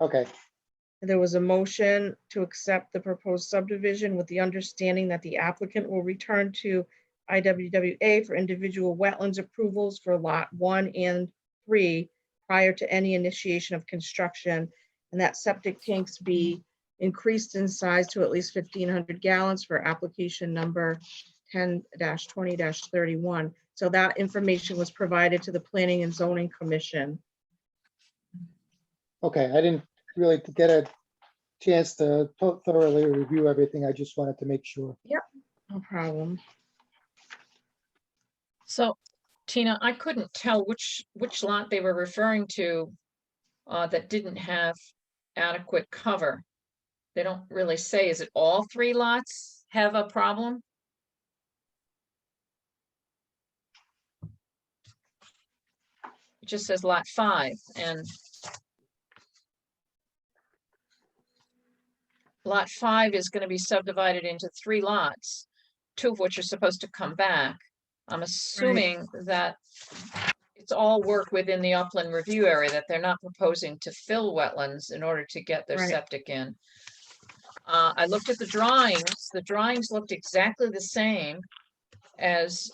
Okay, There was a motion to accept the proposed subdivision with the understanding that the applicant will return to IWWA for individual wetlands approvals for lot 1 and 3 prior to any initiation of construction, and that septic tanks be increased in size to at least 1,500 gallons for application number 10-20-31. So that information was provided to the Planning and Zoning Commission. okay, I didn't really get a chance to thoroughly review everything. I just wanted to make sure. No problem. So, Tina, I couldn't tell which lot they were referring to that didn't have adequate cover. They don't really say, is it all 3 lots have a problem? It just says lot 5, and lot 5 is going to be subdivided into 3 lots, 2 of which are supposed to come back. I'm assuming that it's all work within the upland review area, that they're not proposing to fill wetlands in order to get their Right. septic in. I looked at the drawings. The drawings looked exactly the same as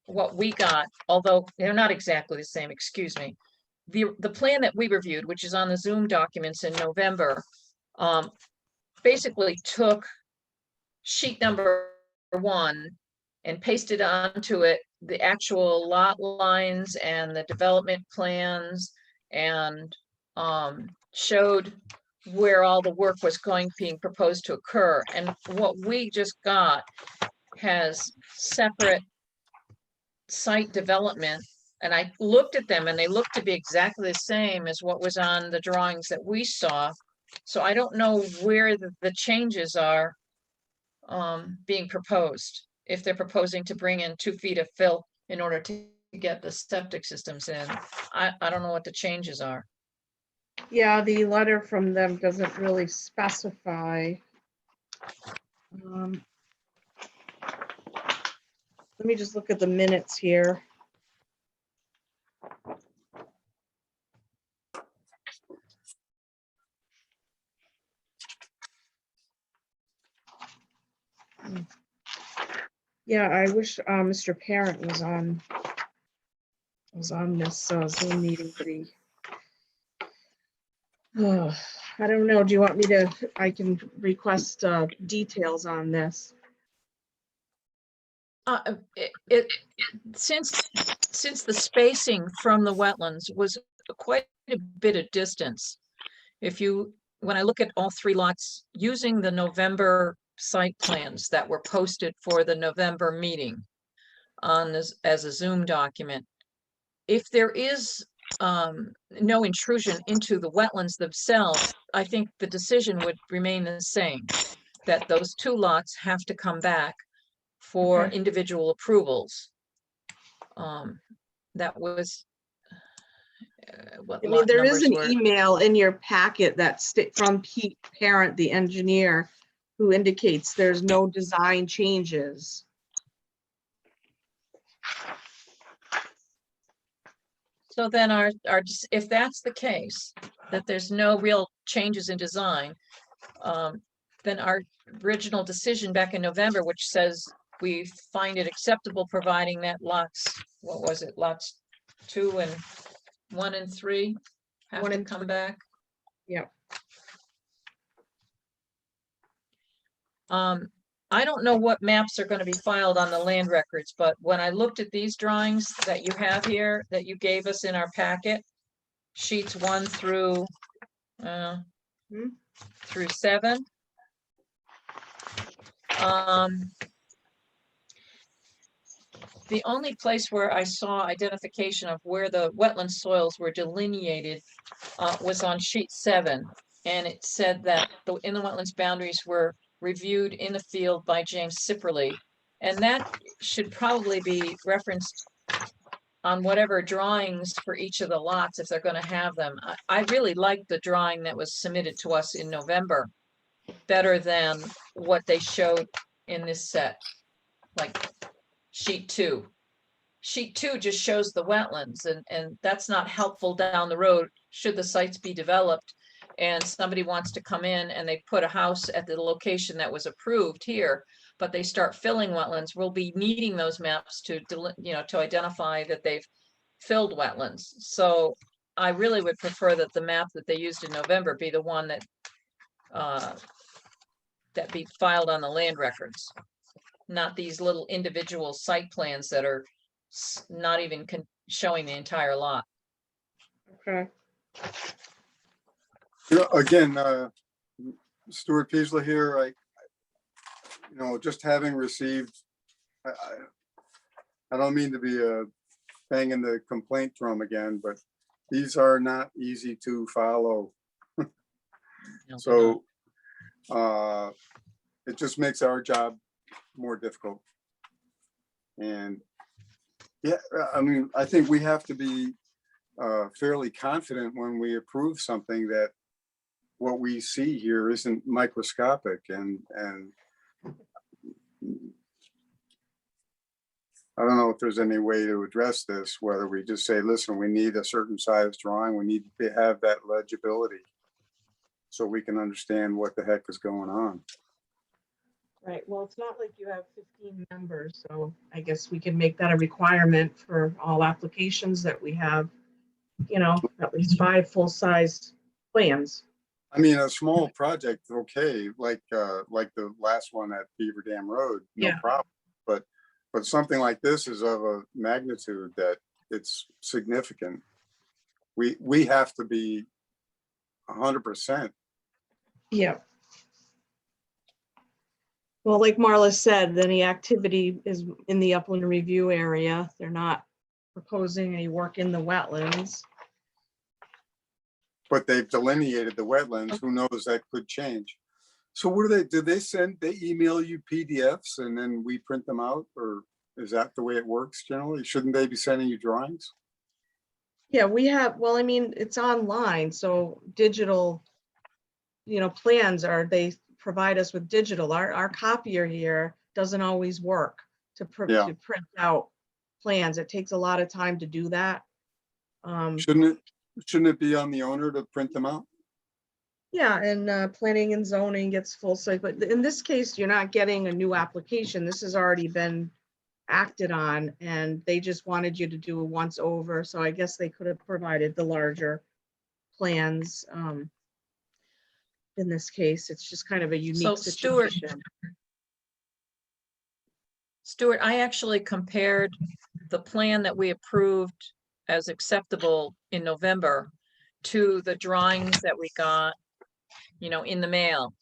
what we got, although they're not exactly the same, excuse me. The plan that we reviewed, which is on the Zoom documents in November, basically took sheet number 1 and pasted onto it the actual lot lines and the development plans, and showed where all the work was being proposed to occur. And what we just got has separate site development. And I looked at them and they look to be exactly the same as what was on the drawings that we saw. So I don't know where the changes are being proposed. If they're proposing to bring in 2 feet of fill in order to get the septic systems in, I don't know what the changes are. Yeah, the letter from them doesn't really specify. Let me just look at the minutes here. Yeah, I wish Mr. Parent was on this Zoom meeting, but he. I don't know. Do you want me to? I can request details on this. Since the spacing from the wetlands was quite a bit of distance, when I look at all three lots, using the November site plans that were posted for the November meeting on this as a Zoom document, if there is no intrusion into the wetlands themselves, I think the decision would remain the same, that those two lots have to come back for Okay. individual approvals. That was what I mean, lot there is numbers an were. email in your packet that's from Pete Parent, the engineer, who indicates there's no design changes. So then if that's the case, that there's no real changes in design, then our original decision back in November, which says we find it acceptable providing that lots, what was it, lots 2 and 1 and 3 have 1 to and come 3. back. Yep. I don't know what maps are going to be filed on the land records, but when I looked at these drawings that you have here, that you gave us in our packet, sheets 1 through 7. The only place where I saw identification of where the wetland soils were delineated was on sheet 7. And it said that the inland wetlands boundaries were reviewed in the field by James Sipperly. And that should probably be referenced on whatever drawings for each of the lots, if they're going to have them. I really liked the drawing that was submitted to us in November better than what they showed in this set, like sheet 2. Sheet 2 just shows the wetlands, and that's not helpful down the road should the sites be developed and somebody wants to come in and they put a house at the location that was approved here, but they start filling wetlands. We'll be needing those maps to identify that they've filled wetlands. So I really would prefer that the map that they used in November be the one that be filed on the land records, not these little individual site plans that are not even showing the entire lot. Okay. Again, Stuart Peasler here. Just having received, I don't mean to be banging the complaint drum again, but these are not easy to follow. So it just makes our job more difficult. And yeah, I mean, I think we have to be fairly confident when we approve something that what we see here isn't microscopic, and I don't know if there's any way to address this, whether we just say, listen, we need a certain size drawing, we need to have that legibility so we can understand what the heck is going on. Right. Well, it's not like you have 15 members, so I guess we can make that a requirement for all applications that we have, at least 5 full-size plans. I mean, a small project, okay, like the last one at Beaver Dam Road, no problem. But something like this is of a magnitude that it's significant. We have to be 100%. Yeah. Well, like Marla said, any activity is in the upland review area. They're not proposing any work in the wetlands. But they've delineated the wetlands. Who knows, that could change. So what do they email you PDFs and then we print them out, or is that the way it works generally? Shouldn't they be sending you drawings? Yeah, we have, well, I mean, it's online, so digital, plans they provide us with digital. Our copier here doesn't always work to print out plans. It takes a lot of time to do that. Shouldn't it be on the owner to print them out? Yeah, and planning and zoning gets full site, but in this case, you're not getting a new application. This has already been acted on, and they just wanted you to do a once over. So I guess they could have provided the larger plans. In this case, it's just kind of a unique situation. Stuart, I actually compared the plan that we approved as acceptable in November to the drawings that we got, in the mail.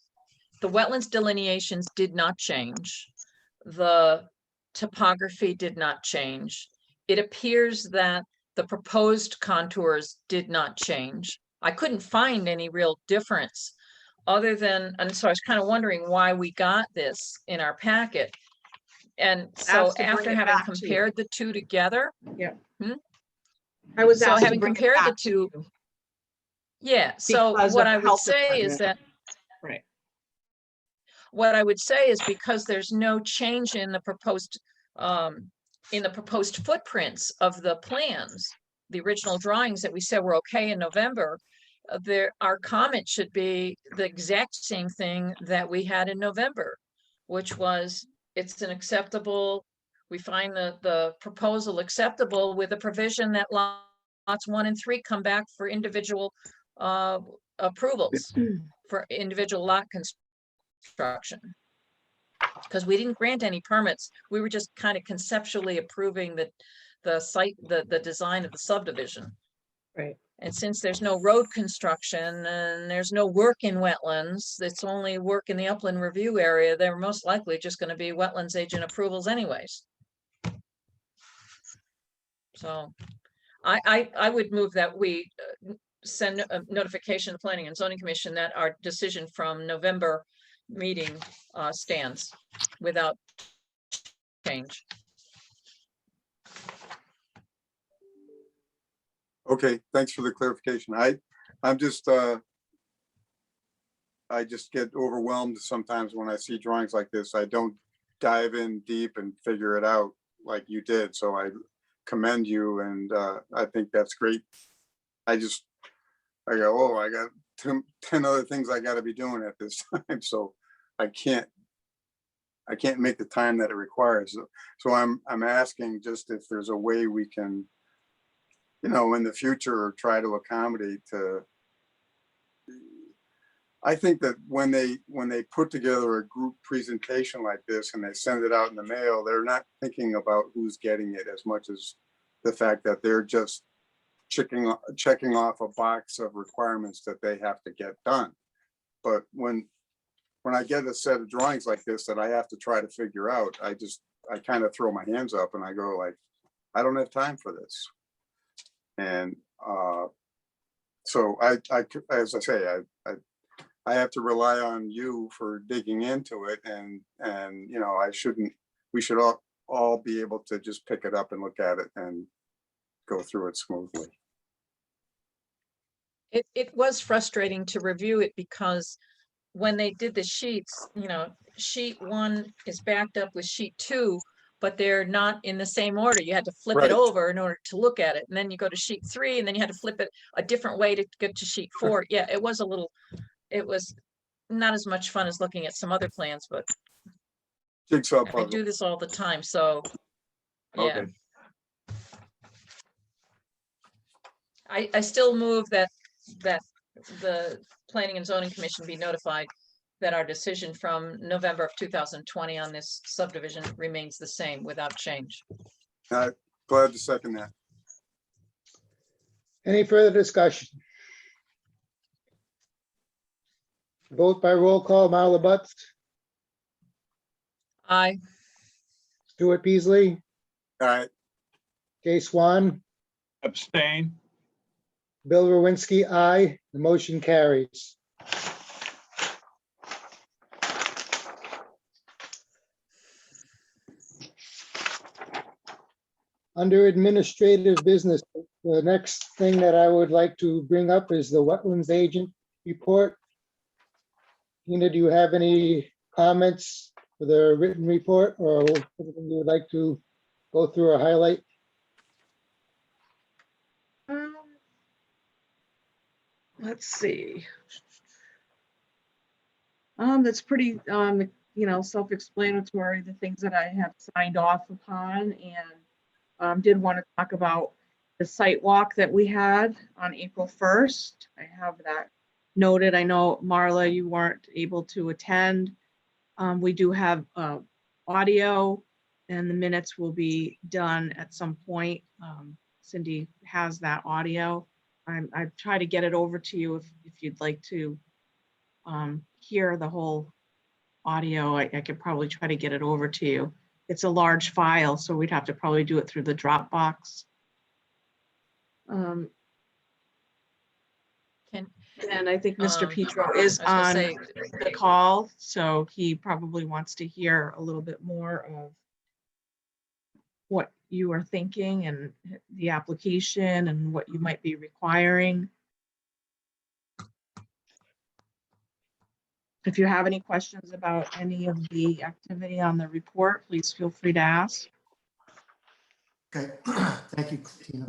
The wetlands delineations did not change. The topography did not change. It appears that the proposed contours did not change. I couldn't find any real difference other than, and so I was kind of wondering why we got this in our packet. And so Asked to bring after it having back to you. compared the two together, I was So asked to having bring it compared the back to two- you. yeah, so Because what of I the would health say is department. that Right. what I would say is because there's no change in the proposed footprints of the plans, the original drawings that we said were okay in November, our comment should be the exact same thing that we had in November, which was it's an acceptable, we find the proposal acceptable with a provision that lots 1 and 3 come back for individual approvals for individual lot construction. Because we didn't grant any permits, we were just kind of conceptually approving the site, the design of the subdivision. Right. And since there's no road construction and there's no work in wetlands, it's only work in the upland review area, they're most likely just going to be wetlands agent approvals anyways. So I would move that we send a notification to Planning and Zoning Commission that our decision from November meeting stands without change. Okay, thanks for the clarification. I'm just, I just get overwhelmed sometimes when I see drawings like this. I don't dive in deep and figure it out like you did. So I commend you, and I think that's great. I go, oh, I got 10 other things I got to be doing at this time. So I can't make the time that it requires. So I'm asking just if there's a way we can, in the future, try to accommodate I think that when they put together a group presentation like this and they send it out in the mail, they're not thinking about who's getting it as much as the fact that they're just checking off a box of requirements that they have to get done. But when I get a set of drawings like this that I have to try to figure out, I kind of throw my hands up and I go like, I don't have time for this. And so as I say, I have to rely on you for digging into it, and we should all be able to just pick it up and look at it and go through it smoothly. It was frustrating to review it because when they did the sheets, sheet 1 is backed up with sheet 2, but they're not in the same order. You had to flip Right. it over in order to look at it. And then you go to sheet 3 and then you had to flip it a different way to get to sheet 4. Yeah, it was not as much fun as looking at some other plans, but Jigsaw I puzzle. do this all the time. So, yeah. Okay. I still move that the Planning and Zoning Commission be notified that our decision from November of 2020 on this subdivision remains the same without change. Glad to second that. Any further discussion? Vote by roll call, Marla Butts, Aye. Stuart Peasley, All right. Jay Swan, Abstain. Bill Rowinsky, aye. The motion carries. Under administrative business, the next thing that I would like to bring up is the wetlands agent report. Tina, do you have any comments for the written report, or anything you would like to go through or highlight? Let's see. That's pretty, self-explanatory, the things that I have signed off upon, and did want to talk about the site walk that we had on April 1st. I have that noted. I know, Marla, you weren't able to attend. We do have audio and the minutes will be done at some point. Cindy has that audio. I've tried to get it over to you if you'd like to hear the whole audio. I could probably try to get it over to you. It's a large file, so we'd have to probably do it through the Dropbox. Can, And I think Mr. Petro is I was gonna on say, the call, so he probably wants to hear a little bit more of what you are thinking and the application and what you might be requiring. If you have any questions about any of the activity on the report, please feel free to ask. Okay, thank you, Tina.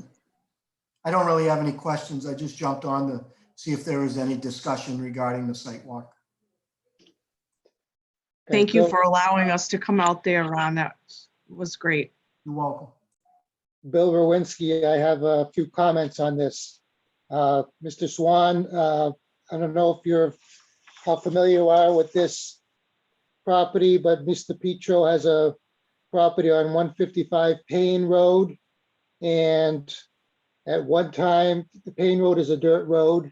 I don't really have any questions. I just jumped on to see if there was any discussion regarding the site walk. Thank you Bill- for allowing us to come out there, Ron. That was great. You're welcome. Bill Rowinski, I have a few comments on this. Mr. Swan, I don't know if how familiar you are with this property, but Mr. Petro has a property on 155 Payne Road. And at one time, the Payne Road is a dirt road.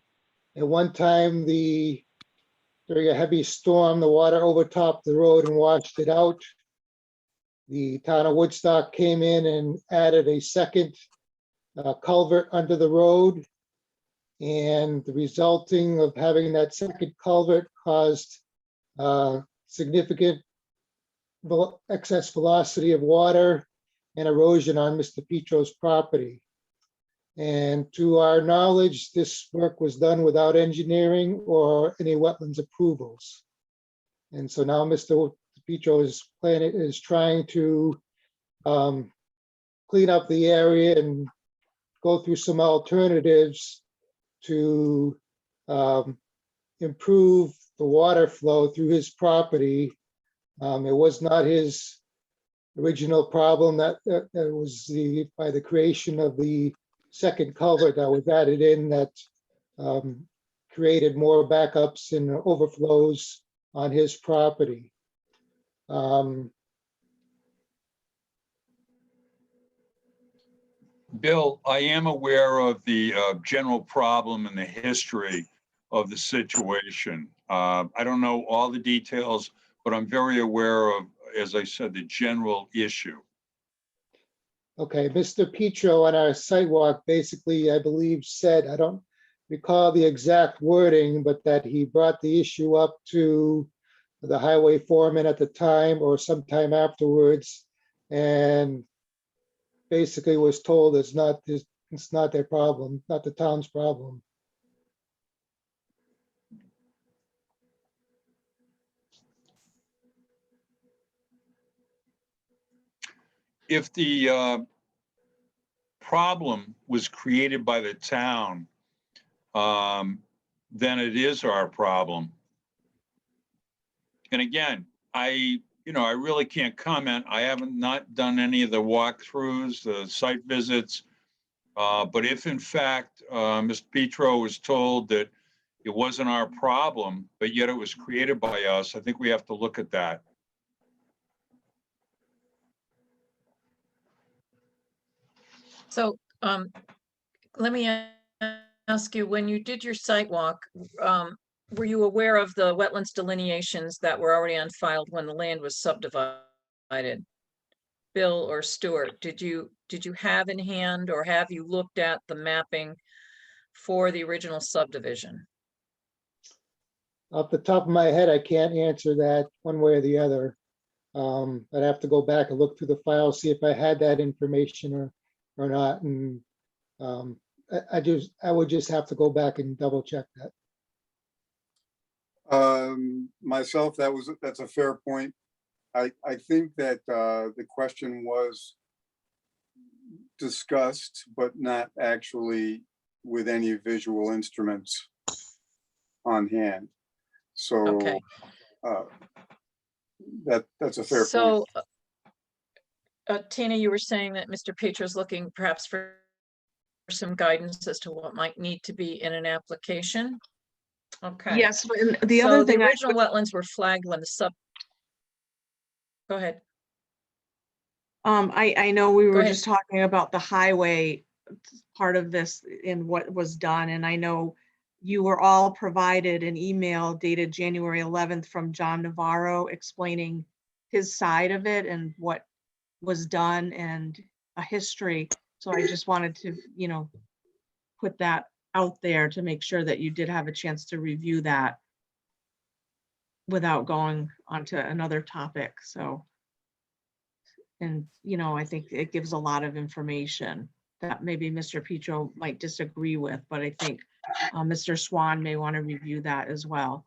At one time, during a heavy storm, the water overtopped the road and washed it out. The town of Woodstock came in and added a second culvert under the road. And the resulting of having that second culvert caused significant excess velocity of water and erosion on Mr. Petro's property. And to our knowledge, this work was done without engineering or any wetlands approvals. And so now Mr. Petro is trying to clean up the area and go through some alternatives to improve the water flow through his property. It was not his original problem that was by the creation of the second culvert that was added in that created more backups and overflows on his property. Bill, I am aware of the general problem and the history of the situation. I don't know all the details, but I'm very aware of, as I said, the general issue. Okay, Mr. Petro on our sidewalk basically, I believe, said, I don't recall the exact wording, but that he brought the issue up to the highway foreman at the time or sometime afterwards, and basically was told it's not their problem, not the town's problem. If the problem was created by the town, then it is our problem. And again, I really can't comment. I haven't not done any of the walkthroughs, the site visits. But if in fact, Mr. Petro was told that it wasn't our problem, but yet it was created by us, I think we have to look at that. so let me ask you, when you did your site walk, were you aware of the wetlands delineations that were already on file when the land was subdivided? Bill or Stuart, did you have in hand, or have you looked at the mapping for the original subdivision? Off the top of my head, I can't answer that one way or the other. I'd have to go back and look through the file, see if I had that information or not. And I would just have to go back and double check that. Myself, that's a fair point. I think that the question was discussed, but not actually with any visual instruments on hand. So Okay. That's a fair point. So, Tina, you were saying that Mr. Petro's looking perhaps for some guidance as to what might need to be in an application. Okay. Yes, and the So other thing the I original wetlands were flagged when the go ahead. I know we were ahead. just talking about the highway part of this and what was done, and I know you were all provided an email dated January 11th from John Navarro explaining his side of it and what was done and a history. So I just wanted to, put that out there to make sure that you did have a chance to review that without going onto another topic. So, and, I think it gives a lot of information that maybe Mr. Petro might disagree with, but I think Mr. Swan may want to review that as well.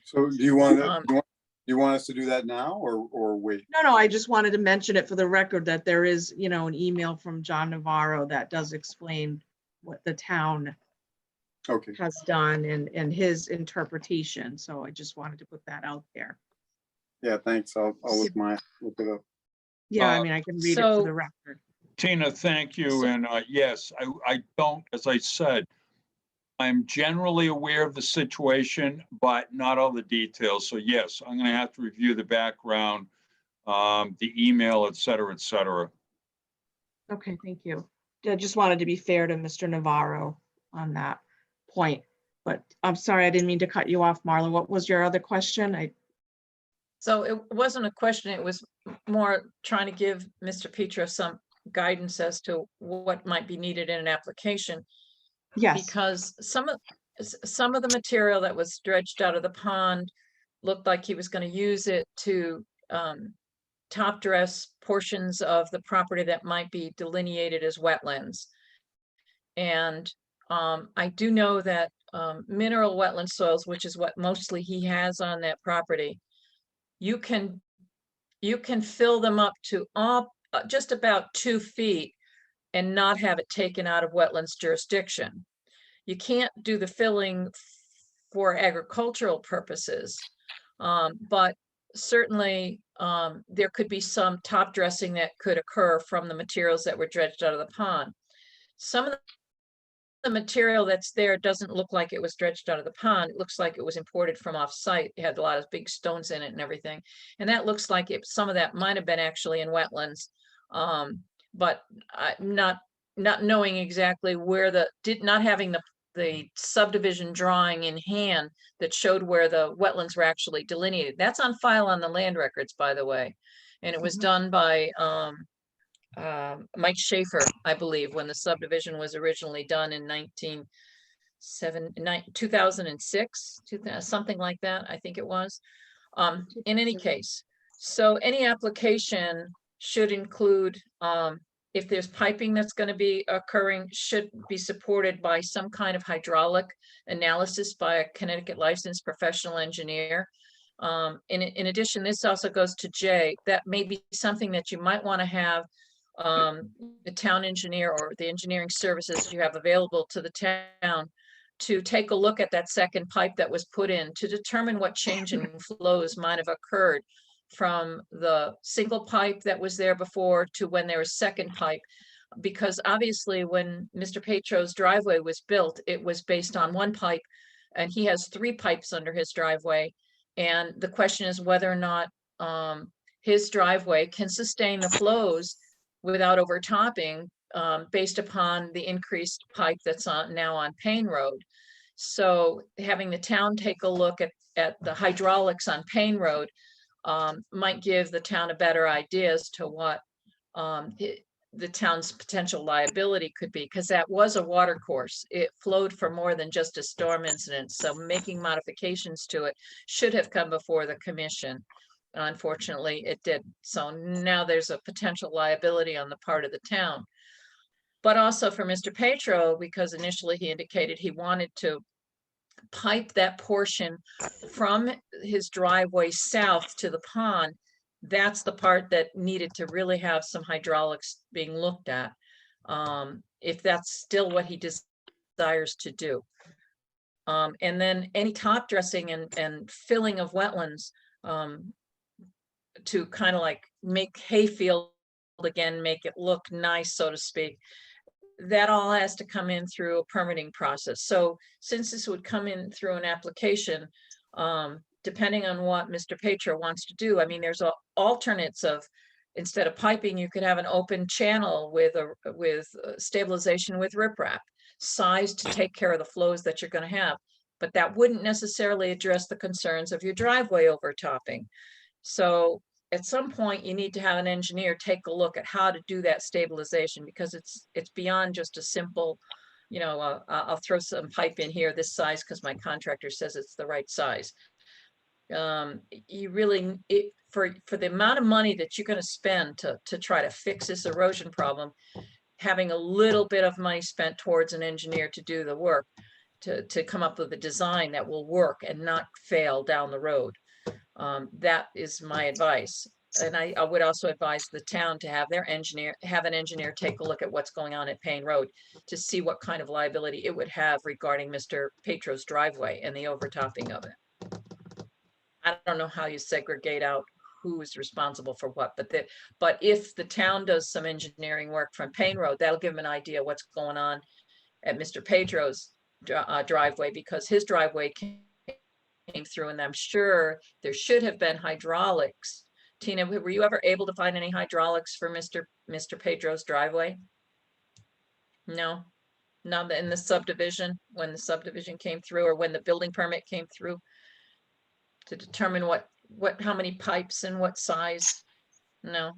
So do you want Um, to, you want us to do that now or wait? No, I just wanted to mention it for the record that there is, an email from John Navarro that does explain what the town Okay, has done and his interpretation. So I just wanted to put that out there. yeah, thanks. I'll look it up. Yeah, I Uh, mean, I can read it for so- the record. Tina, thank you. So- And yes, I don't, as I said, I'm generally aware of the situation, but not all the details. So yes, I'm going to have to review the background, the email, et cetera, et cetera. Okay, thank you. I just wanted to be fair to Mr. Navarro on that point. But I'm sorry, I didn't mean to cut you off, Marla. What was your other question? So it wasn't a question, it was more trying to give Mr. Petro some guidance as to what might be needed in an application. Yes, Because some of the material that was dredged out of the pond looked like he was going to use it to top dress portions of the property that might be delineated as wetlands. And I do know that mineral wetland soils, which is what mostly he has on that property, you can fill them up to just about 2 feet and not have it taken out of wetlands jurisdiction. You can't do the filling for agricultural purposes, but certainly there could be some top dressing that could occur from the materials that were dredged out of the pond. Some of the material that's there doesn't look like it was dredged out of the pond. It looks like it was imported from off-site. It had a lot of big stones in it and everything. And that looks like some of that might have been actually in wetlands. But I'm not knowing exactly where not having the subdivision drawing in hand that showed where the wetlands were actually delineated. That's on file on the land records, by the way. And it was done by Mike Schaefer, I believe, when the subdivision was originally done in 2006, something like that, I think it was. In any case, so any application should include, if there's piping that's going to be occurring, should be supported by some kind of hydraulic analysis by a Connecticut licensed professional engineer. In addition, this also goes to Jay. That may be something that you might want to have the town engineer or the engineering services you have available to the town to take a look at that second pipe that was put in to determine what change in flows might have occurred from the single pipe that was there before to when there was second pipe. Because obviously when Mr. Petro's driveway was built, it was based on one pipe and he has 3 pipes under his driveway. And the question is whether or not his driveway can sustain the flows without overtopping based upon the increased pipe that's now on Payne Road. So having the town take a look at the hydraulics on Payne Road might give the town a better idea as to what the town's potential liability could be, because that was a water course. It flowed for more than just a storm incident. So making modifications to it should have come before the commission. Unfortunately, it did. So now there's a potential liability on the part of the town. But also for Mr. Petro, because initially he indicated he wanted to pipe that portion from his driveway south to the pond. That's the part that needed to really have some hydraulics being looked at. If that's still what he desires to do. And then any top dressing and filling of wetlands, to kind of like make hayfield again, make it look nice, so to speak. That all has to come in through a permitting process. So since this would come in through an application, depending on what Mr. Petro wants to do, I mean, there's alternates of instead of piping, you could have an open channel with stabilization with riprap, sized to take care of the flows that you're going to have. But that wouldn't necessarily address the concerns of your driveway overtopping. So at some point, you need to have an engineer take a look at how to do that stabilization, because it's beyond just a simple, I'll throw some pipe in here this size because my contractor says it's the right size. You really, for the amount of money that you're going to spend to try to fix this erosion problem, having a little bit of money spent towards an engineer to do the work, to come up with a design that will work and not fail down the road. That is my advice. And I would also advise the town to have an engineer take a look at what's going on at Payne Road to see what kind of liability it would have regarding Mr. Petro's driveway and the overtopping of it. I don't know how you segregate out who is responsible for what, but if the town does some engineering work from Payne Road, that'll give them an idea what's going on at Mr. Petro's driveway, because his driveway came through, and I'm sure there should have been hydraulics. Tina, were you ever able to find any hydraulics for Mr. Pedro's driveway? No, not in the subdivision, when the subdivision came through, or when the building permit came through, to determine how many pipes and what size? No.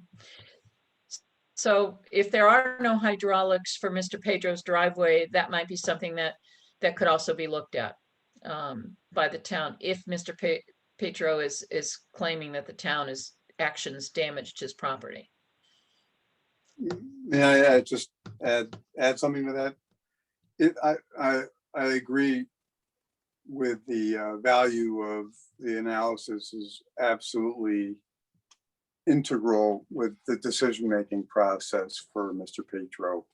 So if there are no hydraulics for Mr. Pedro's driveway, that might be something that could also be looked at by the town, if Mr. Pedro is claiming that the town actions damaged his property. Yeah, just add something to that. I agree with the value of the analysis is absolutely integral with the decision-making process for Mr. Petro.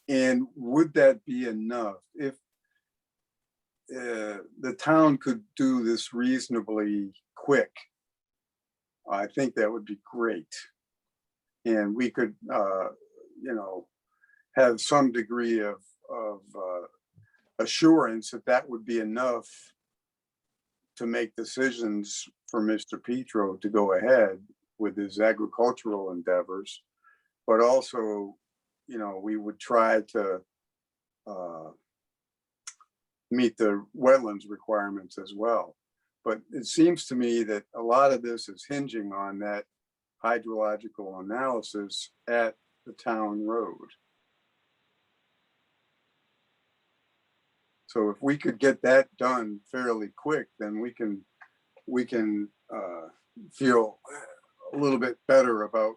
And would that be enough if the town could do this reasonably quick? I think that would be great. And we could, have some degree of assurance that would be enough to make decisions for Mr. Petro to go ahead with his agricultural endeavors, but also, we would try to meet the wetlands requirements as well. But it seems to me that a lot of this is hinging on that hydrological analysis at the town road. So if we could get that done fairly quick, then we can feel a little bit better about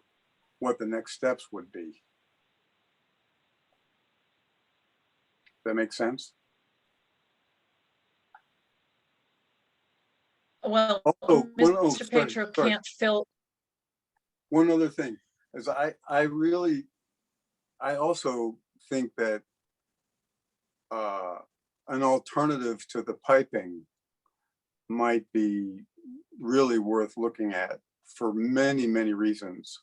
what the next steps would be. That makes sense? Well, Oh, Mr. Petro can't fill. One other thing is I also think that an alternative to the piping might be really worth looking at for many, many reasons.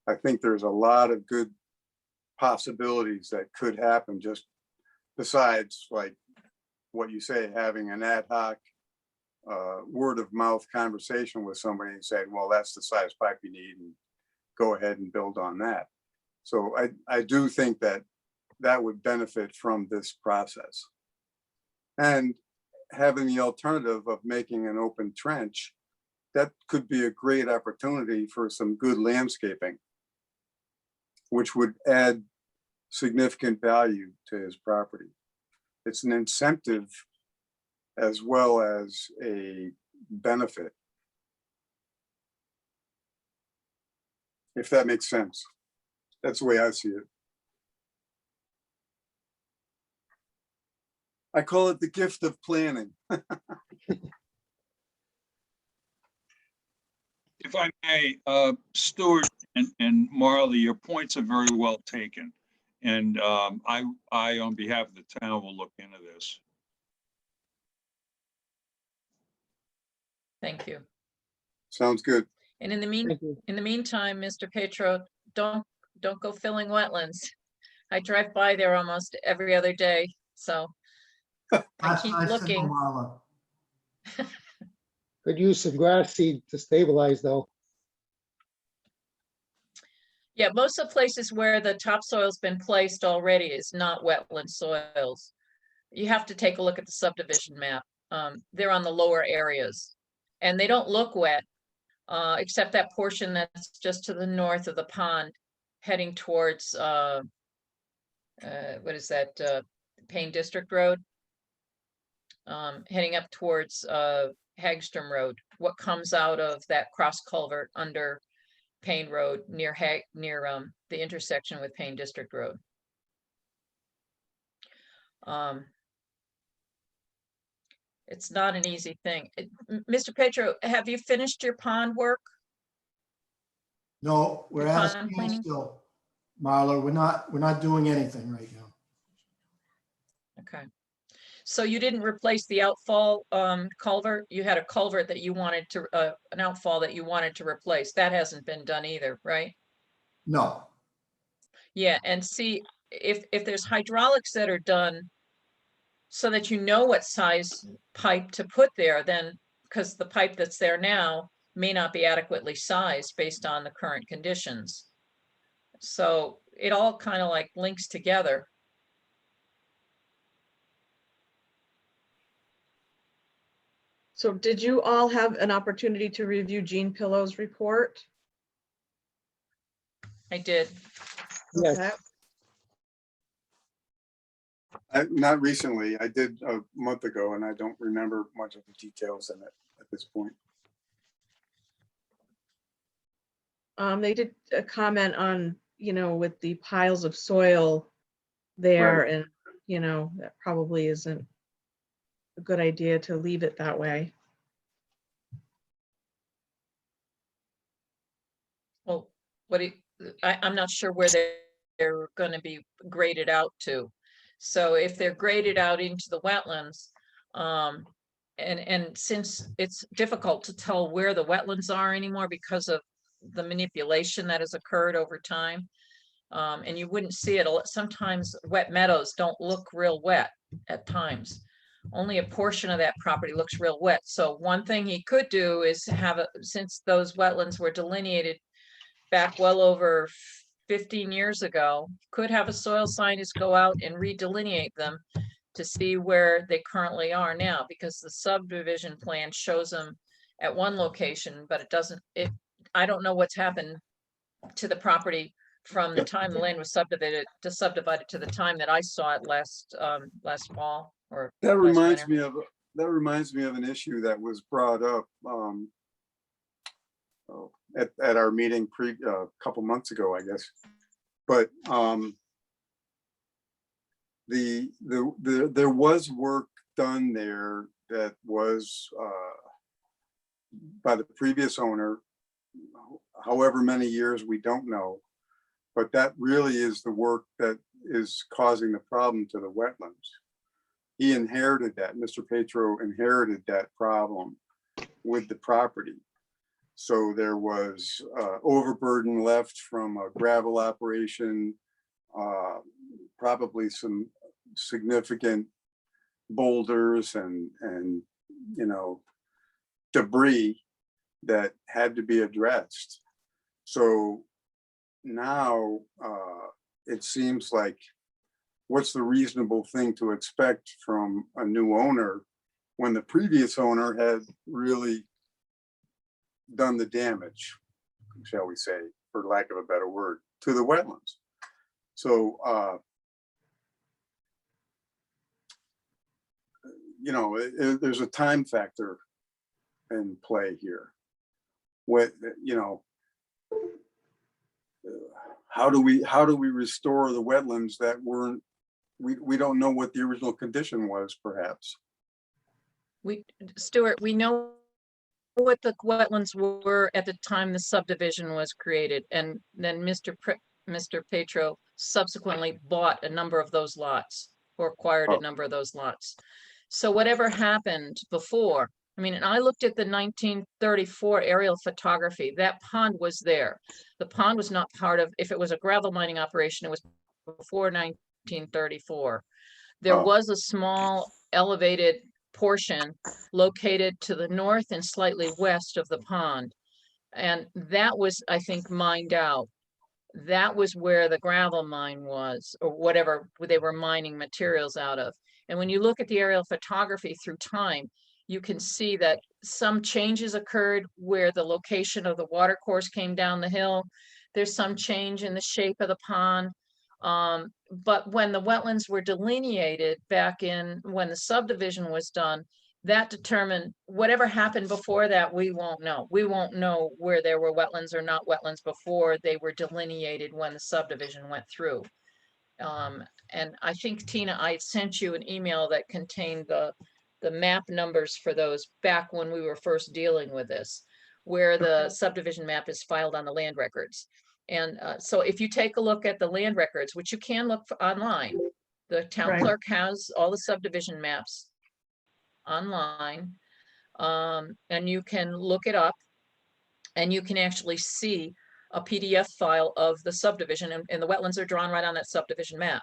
I think there's a lot of good possibilities that could happen, just besides like what you say, having an ad hoc word of mouth conversation with somebody and saying, well, that's the size pipe you need, and go ahead and build on that. So I do think that would benefit from this process. And having the alternative of making an open trench, that could be a great opportunity for some good landscaping, which would add significant value to his property. It's an incentive as well as a benefit, if that makes sense. That's the way I see it. I call it the gift of planning. If I may, Stuart and Marley, your points are very well taken. And I, on behalf of the town, will look into this. Thank you. Sounds good. And in the Thank you. meantime, Mr. Petro, don't go filling wetlands. I drive by there almost every other day, so I That's keep nice to know, looking. Marla. Could use some grass seed to stabilize though. Yeah, most of the places where the topsoil's been placed already is not wetland soils. You have to take a look at the subdivision map. They're on the lower areas. And they don't look wet, except that portion that's just to the north of the pond, heading towards, what is that, Payne District Road? Heading up towards Hagstrom Road, what comes out of that cross culvert under Payne Road near the intersection with Payne District Road. It's not an easy thing. Mr. Petro, have you finished your pond work? No, we're Your at a pond cleaning? standstill, Marla. We're not doing anything right now. Okay. So you didn't replace the outfall culvert? You had a culvert that you wanted to, an outfall that you wanted to replace. That hasn't been done either, right? No, Yeah, and see, if there's hydraulics that are done so that you know what size pipe to put there, then, because the pipe that's there now may not be adequately sized based on the current conditions. So it all kind of like links together. So did you all have an opportunity to review Jean Pillow's report? I did. Yes. Okay. Not recently. I did a month ago, and I don't remember much of the details in it at this point. They did a comment on, with the piles of soil there, Right. and, that probably isn't a good idea to leave it that way. Well, I'm not sure where they're going to be graded out to. So if they're graded out into the wetlands, and since it's difficult to tell where the wetlands are anymore because of the manipulation that has occurred over time, and you wouldn't see it. Sometimes wet meadows don't look real wet at times. Only a portion of that property looks real wet. So one thing he could do is since those wetlands were delineated back well over 15 years ago, could have a soil scientist go out and redelineate them to see where they currently are now, because the subdivision plan shows them at one location, but it doesn't, I don't know what's happened to the property from the time the land was subdivided to the time that I saw it last fall or That last reminds winter. me of an issue that was brought up at our meeting a couple months ago, I guess. But there was work done there that was by the previous owner, however many years, we don't know. But that really is the work that is causing the problem to the wetlands. He inherited that, Mr. Petro inherited that problem with the property. So there was overburden left from a gravel operation, probably some significant boulders and debris that had to be addressed. So now it seems like, what's the reasonable thing to expect from a new owner when the previous owner had really done the damage, shall we say, for lack of a better word, to the wetlands? So, there's a time factor in play here. How do we restore the wetlands that weren't, we don't know what the original condition was, perhaps. Stuart, we know what the wetlands were at the time the subdivision was created, and then Mr. Petro subsequently bought a number of those lots or acquired a number of those lots. So whatever happened before, I mean, and I looked at the 1934 aerial photography, that pond was there. The pond was not part of, if it was a gravel mining operation, it was before 1934. There was a small elevated portion located to the north and slightly west of the pond. And that was, I think, mined out. that was where the gravel mine was, or whatever they were mining materials out of. And when you look at the aerial photography through time, you can see that some changes occurred where the location of the water course came down the hill. There's some change in the shape of the pond. But when the wetlands were delineated back in, when the subdivision was done, that determined whatever happened before that, we won't know. We won't know where there were wetlands or not wetlands before they were delineated when the subdivision went through. And I think, Tina, I sent you an email that contained the map numbers for those back when we were first dealing with this, where the subdivision map is filed on the land records. And so if you take a look at the land records, which you can look for online, the town Right. clerk has all the subdivision maps online. And you can look it up and you can actually see a PDF file of the subdivision, and the wetlands are drawn right on that subdivision map.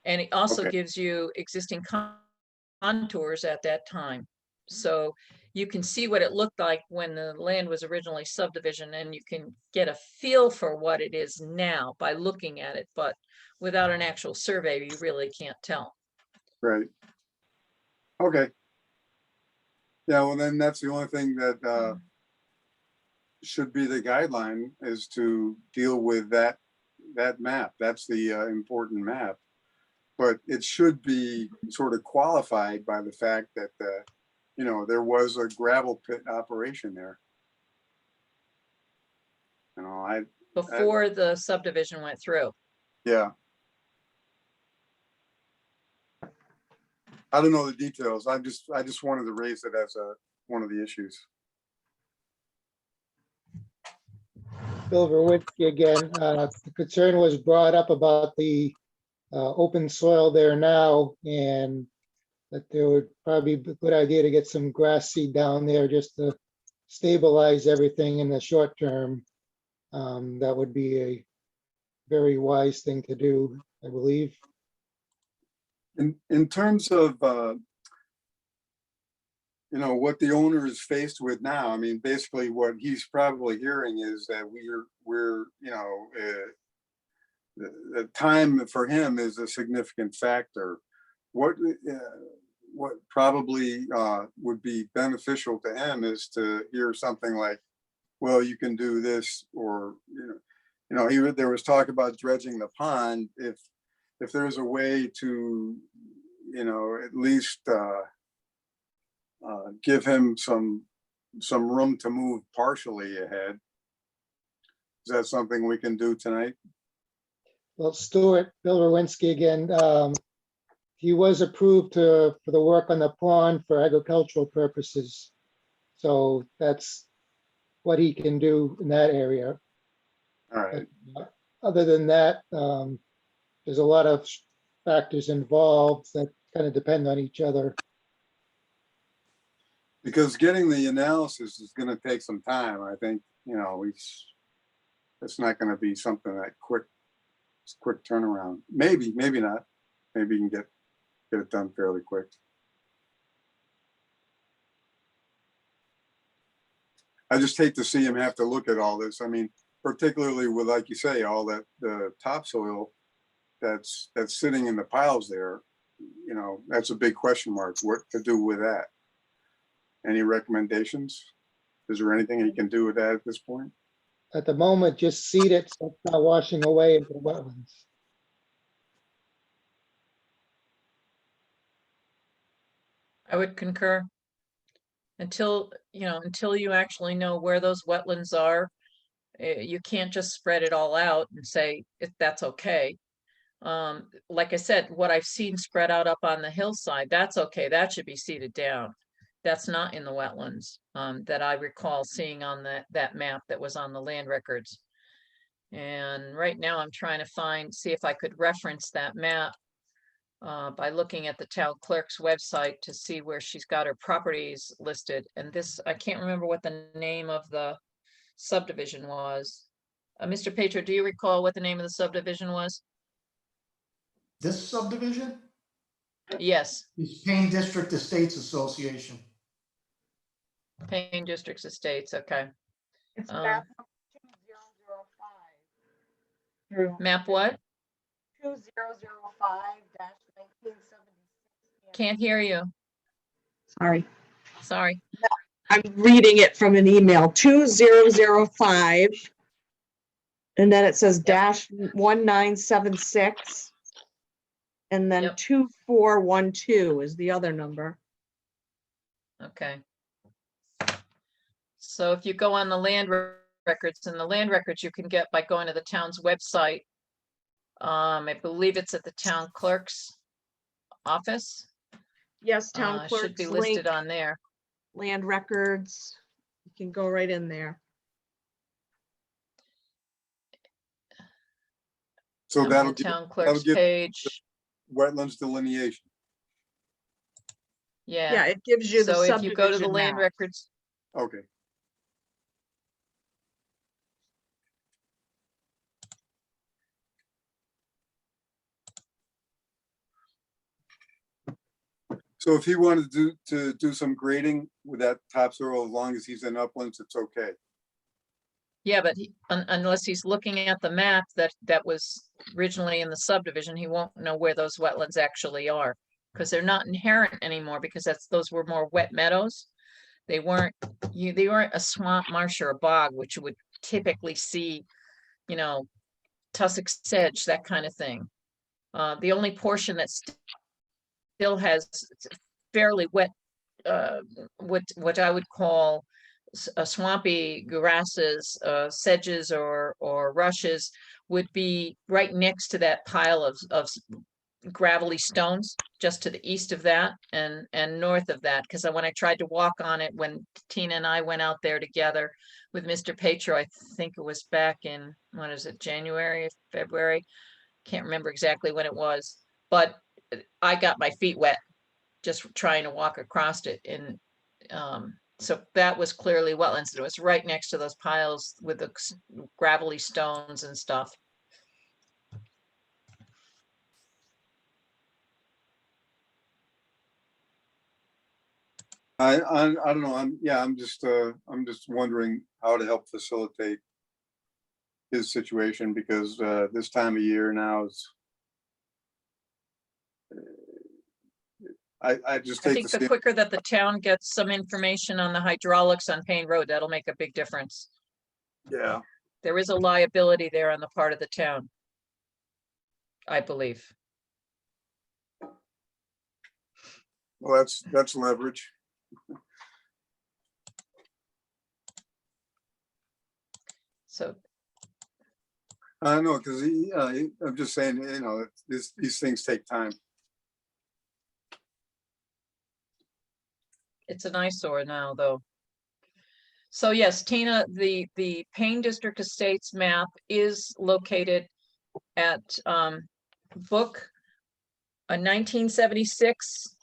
And it also Okay. gives you existing contours at that time. So you can see what it looked like when the land was originally subdivision, and you can get a feel for what it is now by looking at it. But without an actual survey, you really can't tell. Right. Okay. Yeah, well, then that's the only thing that should be the guideline, is to deal with that map. That's the important map. But it should be sort of qualified by the fact that, you know, there was a gravel pit operation there. You know, Before the subdivision went through. yeah. I don't know the details. I just wanted to raise it as one of the issues. Bill Verwinski again. The concern was brought up about the open soil there now, and that there would probably be a good idea to get some grass seed down there just to stabilize everything in the short term. That would be a very wise thing to do, I believe. In terms of you know, what the owner is faced with now, I mean, basically what he's probably hearing is that we're you know, the time for him is a significant factor. What probably would be beneficial to him is to hear something like, well, you can do this, or there was talk about dredging the pond. If there's a way to, you know, at least give him some room to move partially ahead. Is that something we can do tonight? Well, Stuart, Bill Verwinski again. He was approved for the work on the pond for agricultural purposes. So that's what he can do in that area. All right. Other than that, there's a lot of factors involved that kind of depend on each other. Because getting the analysis is going to take some time. I think, you know, it's not going to be something that quick turnaround. Maybe not. Maybe you can get it done fairly quick. I just hate to see him have to look at all this. I mean, particularly with, like you say, all that the topsoil that's sitting in the piles there. You know, that's a big question mark. What to do with that? Any recommendations? Is there anything he can do with that at this point? At the moment, just seed it so it's not washing away into the wetlands. I would concur. Until you actually know where those wetlands are, you can't just spread it all out and say that's okay. Like I said, what I've seen spread out up on the hillside, that's okay. That should be seeded down. That's not in the wetlands that I recall seeing on that map that was on the land records. And right now I'm trying to see if I could reference that map by looking at the town clerk's website to see where she's got her properties listed. And this, I can't remember what the name of the subdivision was. Mr. Patro, do you recall what the name of the subdivision was? This subdivision Yes, is Payne District Estates Association. Payne Districts Estates, okay. It's Um, map through Map what? 2005-1976. Can't hear you. Sorry, Sorry. I'm reading it from an email, 2005. And then it says dash 1976. And then Yep. 2412 is the other number. Okay. So if you go on the land records, and the land records you can get by going to the town's website. I believe it's at the town clerk's office. Yes, town Should be clerk's link, listed on there. land records. You can go right in there. So On that'll the give town clerk's give- page. wetlands delineation. Yeah, Yeah. it gives you the So if you go to the subdivision land map. records, Okay. So if he wanted to do some grading with that topsoil, as long as he's in uplands, it's okay. yeah, but unless he's looking at the map that was originally in the subdivision, he won't know where those wetlands actually are. Because they're not inherent anymore, because those were more wet meadows. They weren't a swamp, marsh, or a bog, which you would typically see, tussock sedge, that kind of thing. The only portion that still has fairly wet, what I would call swampy grasses, sedges or rushes, would be right next to that pile of gravelly stones, just to the east of that and north of that. Because when I tried to walk on it, when Tina and I went out there together with Mr. Petro, I think it was back in, what is it, January, February? Can't remember exactly when it was, but I got my feet wet just trying to walk across it. And so that was clearly wetlands. It was right next to those piles with the gravelly stones and stuff. I don't know. I'm just wondering how to help facilitate his situation, because this time of year now is. I just I hate think to the see. quicker that the town gets some information on the hydraulics on Payne Road, that'll make a big difference. Yeah. There is a liability there on the part of the town, I believe. Well, that's leverage. So I know, because I'm just saying, these things take time. it's an eyesore now, though. So yes, Tina, the Payne District Estates map is located at book 1976.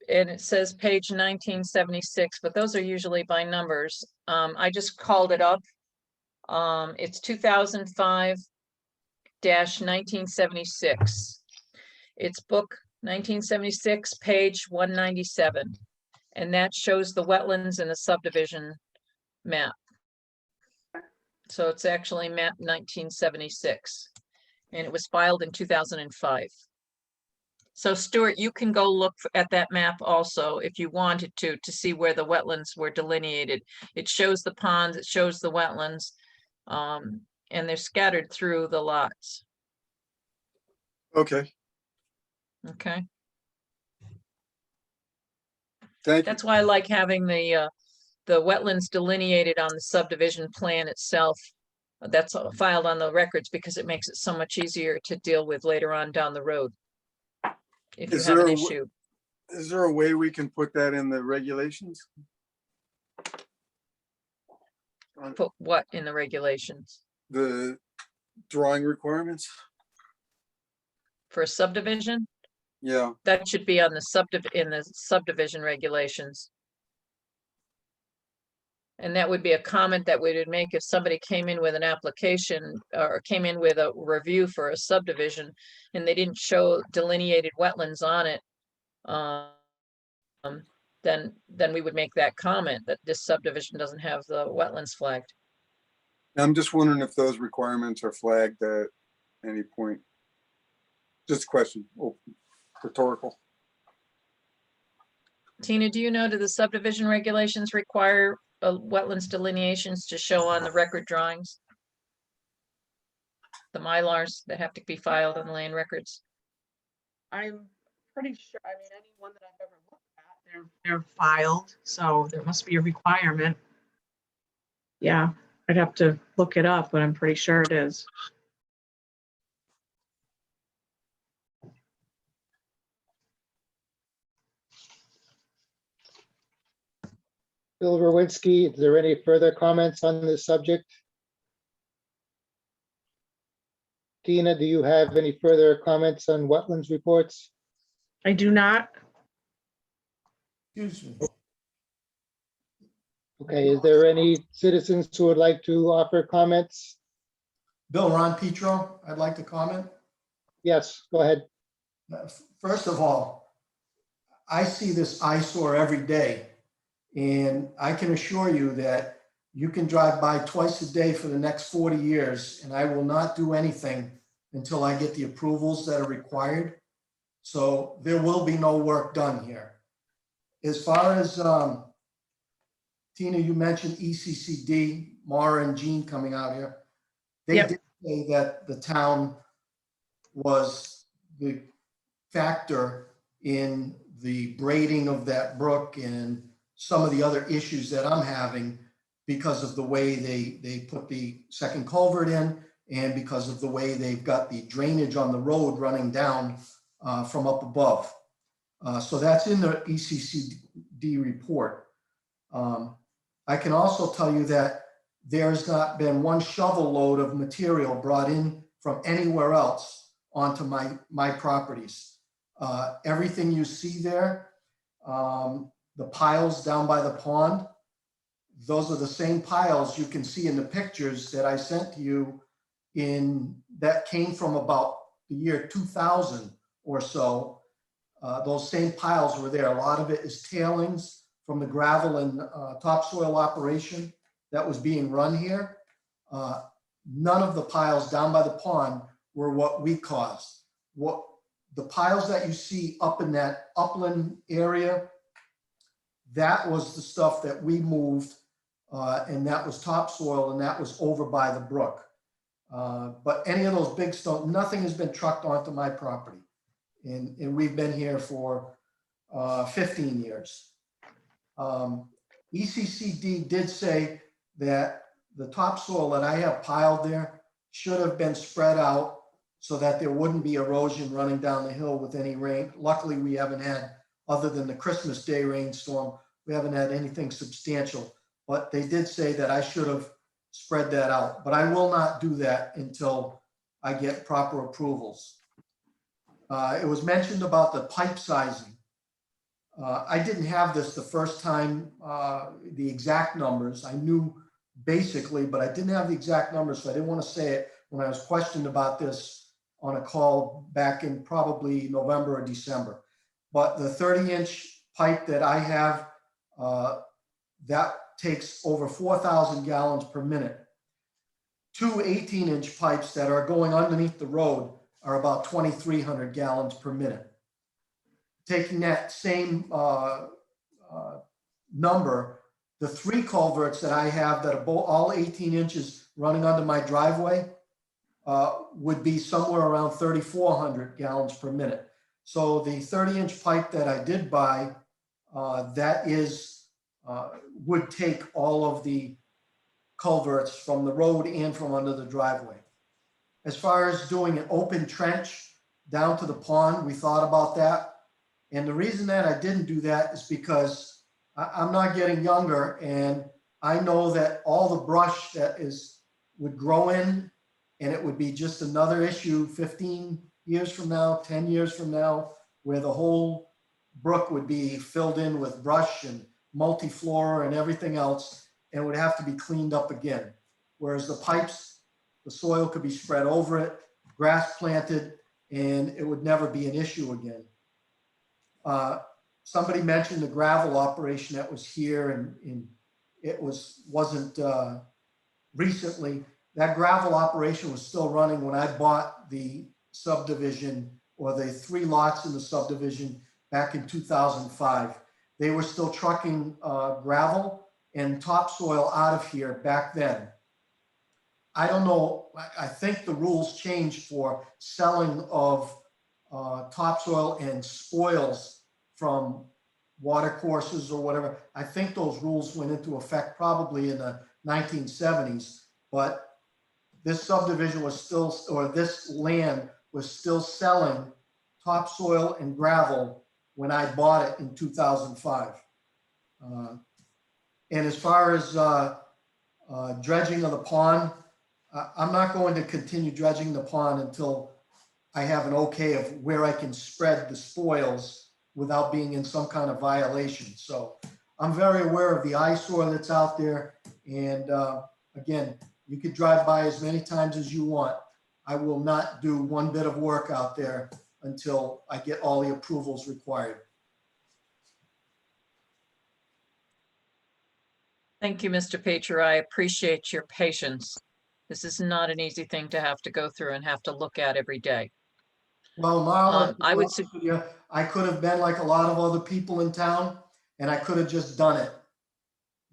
And it says page 1976, but those are usually by numbers. I just called it up. It's 2005-1976. It's book 1976, page 197. And that shows the wetlands and the subdivision map. So it's actually map 1976. And it was filed in 2005. So Stuart, you can go look at that map also if you wanted to see where the wetlands were delineated. It shows the ponds, it shows the wetlands, and they're scattered through the lots. Okay, Okay, thank you. that's why I like having the wetlands delineated on the subdivision plan itself. That's filed on the records, because it makes it so much easier to deal with later on down the road. If you Is have an there issue. Is there a way we can put that in the regulations? Put what in the regulations? The drawing requirements? For a subdivision? Yeah, That should be on the subdivision regulations. And that would be a comment that we would make if somebody came in with an application or came in with a review for a subdivision and they didn't show delineated wetlands on it. Then we would make that comment that this subdivision doesn't have the wetlands flagged. I'm just wondering if those requirements are flagged at any point. Just a question, rhetorical. Tina, do you know, do the subdivision regulations require wetlands delineations to show on the record drawings? The Mylars that have to be filed on the land records? I'm pretty sure, I mean, any one that I've ever looked at, they're filed, so there must be a requirement. Yeah, I'd have to look it up, but I'm pretty sure it is. Bill Rowinski, is there any further comments on this subject? Tina, do you have any further comments on wetlands reports? I do not. Excuse me. Okay, is there any citizens who would like to offer comments? Bill, Ron Petro, I'd like to comment. Yes, go ahead. First of all, I see this eyesore every day, and I can assure you that you can drive by twice a day for the next 40 years, and I will not do anything until I get the approvals that are required. So there will be no work done here. As far as, Tina, you mentioned ECCD, Mara and Jean coming out here. They Yep. did say that the town was the factor in the braiding of that brook and some of the other issues that I'm having because of the way they put the second culvert in and because of the way they've got the drainage on the road running down from up above. So that's in the ECCD report. I can also tell you that there's not been one shovel load of material brought in from anywhere else onto my properties. Everything you see there, the piles down by the pond, those are the same piles you can see in the pictures that I sent to you that came from about the year 2000 or so. Those same piles were there. A lot of it is tailings from the gravel and topsoil operation that was being run here. None of the piles down by the pond were what we caused. What the piles that you see up in that upland area, that was the stuff that we moved, and that was topsoil, and that was over by the brook. But any of those big stones, nothing has been trucked onto my property. And we've been here for 15 years. ECCD did say that the topsoil that I have piled there should have been spread out so that there wouldn't be erosion running down the hill with any rain. Luckily, we haven't had, other than the Christmas Day rainstorm, we haven't had anything substantial. But they did say that I should have spread that out. But I will not do that until I get proper approvals. It was mentioned about the pipe sizing. I didn't have this the first time, the exact numbers. I knew basically, but I didn't have the exact numbers, so I didn't want to say it when I was questioned about this on a call back in probably November or December. But the 30-inch pipe that I have, that takes over 4,000 gallons per minute. Two 18-inch pipes that are going underneath the road are about 2,300 gallons per minute. Taking that same number, the three culverts that I have that are all 18 inches running under my driveway would be somewhere around 3,400 gallons per minute. So the 30-inch pipe that I did buy, that is, would take all of the culverts from the road and from under the driveway. As far as doing an open trench down to the pond, we thought about that. And the reason that I didn't do that is because I'm not getting younger, and I know that all the brush that would grow in, and it would be just another issue 15 years from now, 10 years from now, where the whole brook would be filled in with brush and multiflora and everything else, and would have to be cleaned up again. Whereas the pipes, the soil could be spread over it, grass planted, and it would never be an issue again. Somebody mentioned the gravel operation that was here, and it wasn't recently, that gravel operation was still running when I bought the subdivision or the 3 lots in the subdivision back in 2005. They were still trucking gravel and topsoil out of here back then. I don't know, I think the rules changed for selling of topsoil and spoils from water courses or whatever. I think those rules went into effect probably in the 1970s, but this subdivision was still, or this land was still selling topsoil and gravel when I bought it in 2005. And as far as dredging of the pond, I'm not going to continue dredging the pond until I have an okay of where I can spread the spoils without being in some kind of violation. So I'm very aware of the eyesore that's out there. And again, you could drive by as many times as you want. I will not do one bit of work out there until I get all the approvals required. Thank you, Mr. Pacher. I appreciate your patience. This is not an easy thing to have to go through and have to look at every day. Well, Marla, to be I would honest with you, I could have been like a lot of other people in town and I could have just done it.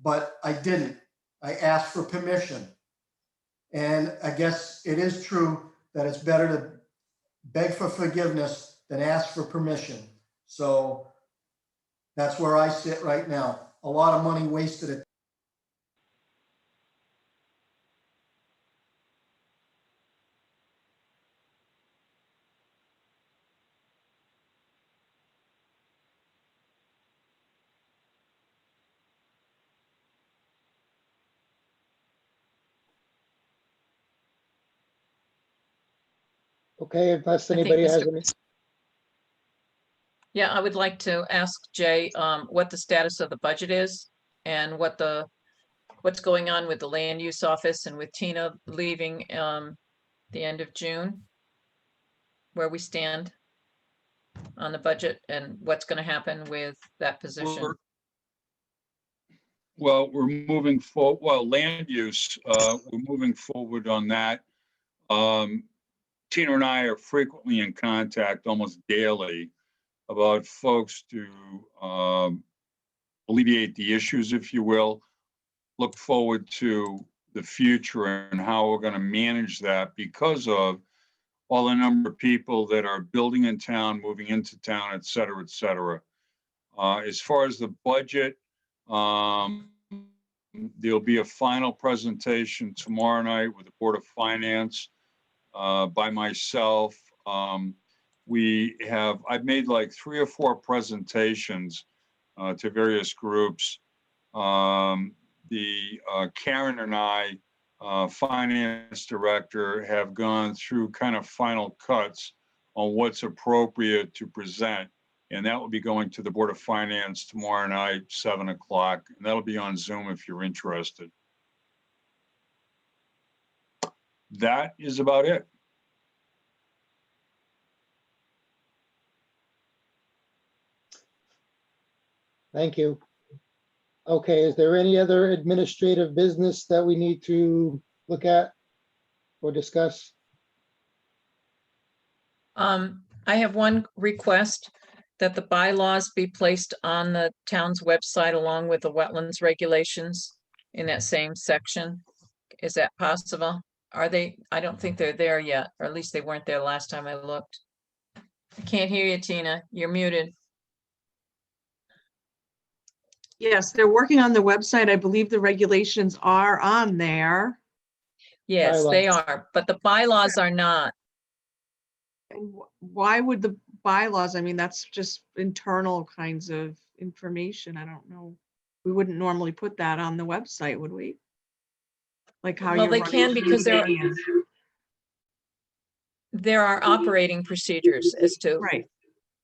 But I didn't. I asked for permission. And I guess it is true that it's better to beg for forgiveness than ask for permission. So that's where I sit right now. A lot of money wasted at Okay, unless I think anybody has Mr. any, Yeah, I would like to ask Jay what the status of the budget is and what's going on with the land use office and with Tina leaving the end of June, where we stand on the budget and what's going to happen with that position. Well, we're moving forward, well, land use, we're moving forward on that. Tina and I are frequently in contact, almost daily, about folks to alleviate the issues, if you will. Look forward to the future and how we're going to manage that because of all the number of people that are building in town, moving into town, et cetera, et cetera. As far as the budget, there'll be a final presentation tomorrow night with the Board of Finance by myself. I've made like 3 or 4 presentations to various groups. Karen and I, finance director, have gone through kind of final cuts on what's appropriate to present. And that will be going to the Board of Finance tomorrow night, 7 o'clock. And that'll be on Zoom if you're interested. That is about it. thank you. Okay, is there any other administrative business that we need to look at or discuss? I have one request that the bylaws be placed on the town's website along with the wetlands regulations in that same section. Is that possible? Are they? I don't think they're there yet, or at least they weren't there last time I looked. I can't hear you, Tina. You're muted. Yes, they're working on the website. I believe the regulations are on there. Yes, they Bylaws. are, but the bylaws are not. And why would the bylaws, I mean, that's just internal kinds of information. I don't know. We wouldn't normally put that on the website, would we? Like how Well, you're they running can because your day and- there are operating procedures as to Right,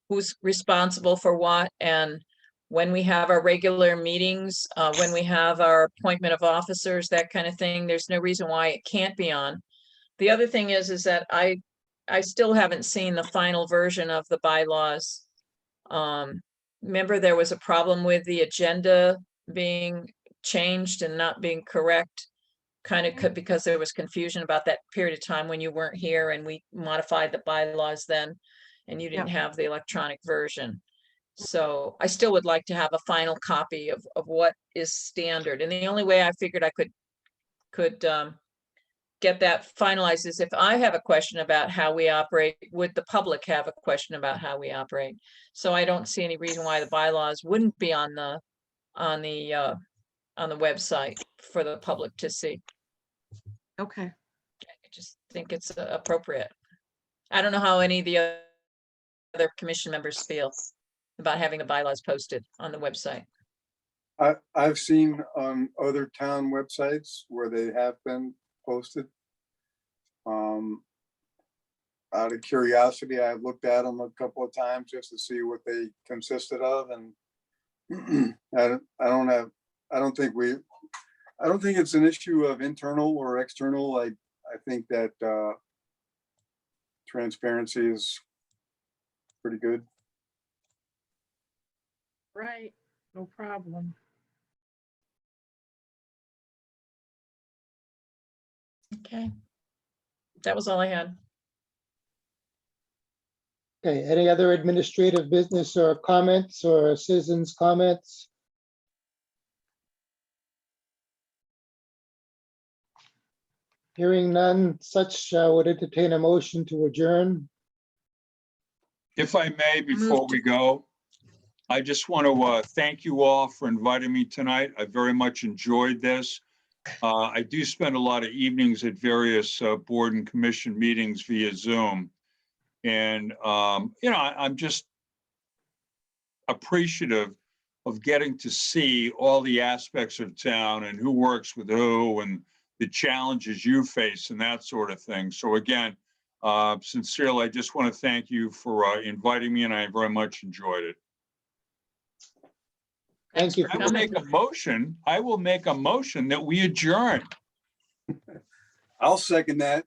who's responsible for what, and when we have our regular meetings, when we have our appointment of officers, that kind of thing, there's no reason why it can't be on. The other thing is that I still haven't seen the final version of the bylaws. Remember, there was a problem with the agenda being changed and not being correct kind of because there was confusion about that period of time when you weren't here and we modified the bylaws then and you didn't have the electronic version. So I still would like to have a final copy of what is standard. And the only way I figured I could get that finalized is if I have a question about how we operate, would the public have a question about how we operate? So I don't see any reason why the bylaws wouldn't be on the website for the public to see. Okay. I just think it's appropriate. I don't know how any of the other commission members feel about having the bylaws posted on the website. I've seen on other town websites where they have been posted. Out of curiosity, I've looked at them a couple of times just to see what they consisted of, and I don't think it's an issue of internal or external. I think that transparency is pretty good. Right. No problem. Okay. That was all I had. Okay, any other administrative business or comments or citizens' comments? Hearing none, such would entertain a motion to adjourn. If I may, before we go, I just want to thank you all for inviting me tonight. I very much enjoyed this. I do spend a lot of evenings at various board and commission meetings via Zoom. And, I'm just appreciative of getting to see all the aspects of town and who works with who and the challenges you face and that sort of thing. So again, sincerely, I just want to thank you for inviting me, and I very much enjoyed it. Thank you. I will make a motion that we adjourn. I'll second that.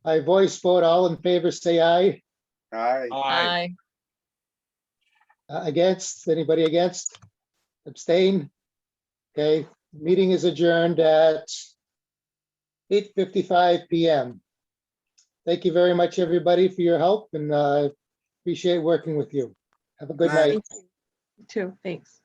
By voice vote, all in favor, say aye. Aye. Aye. Against, anybody against? Abstain? Okay, meeting is adjourned at 8:55 PM. Thank you very much, everybody, for your help, and appreciate working with you. Have a good Good night. night. You too. Thanks.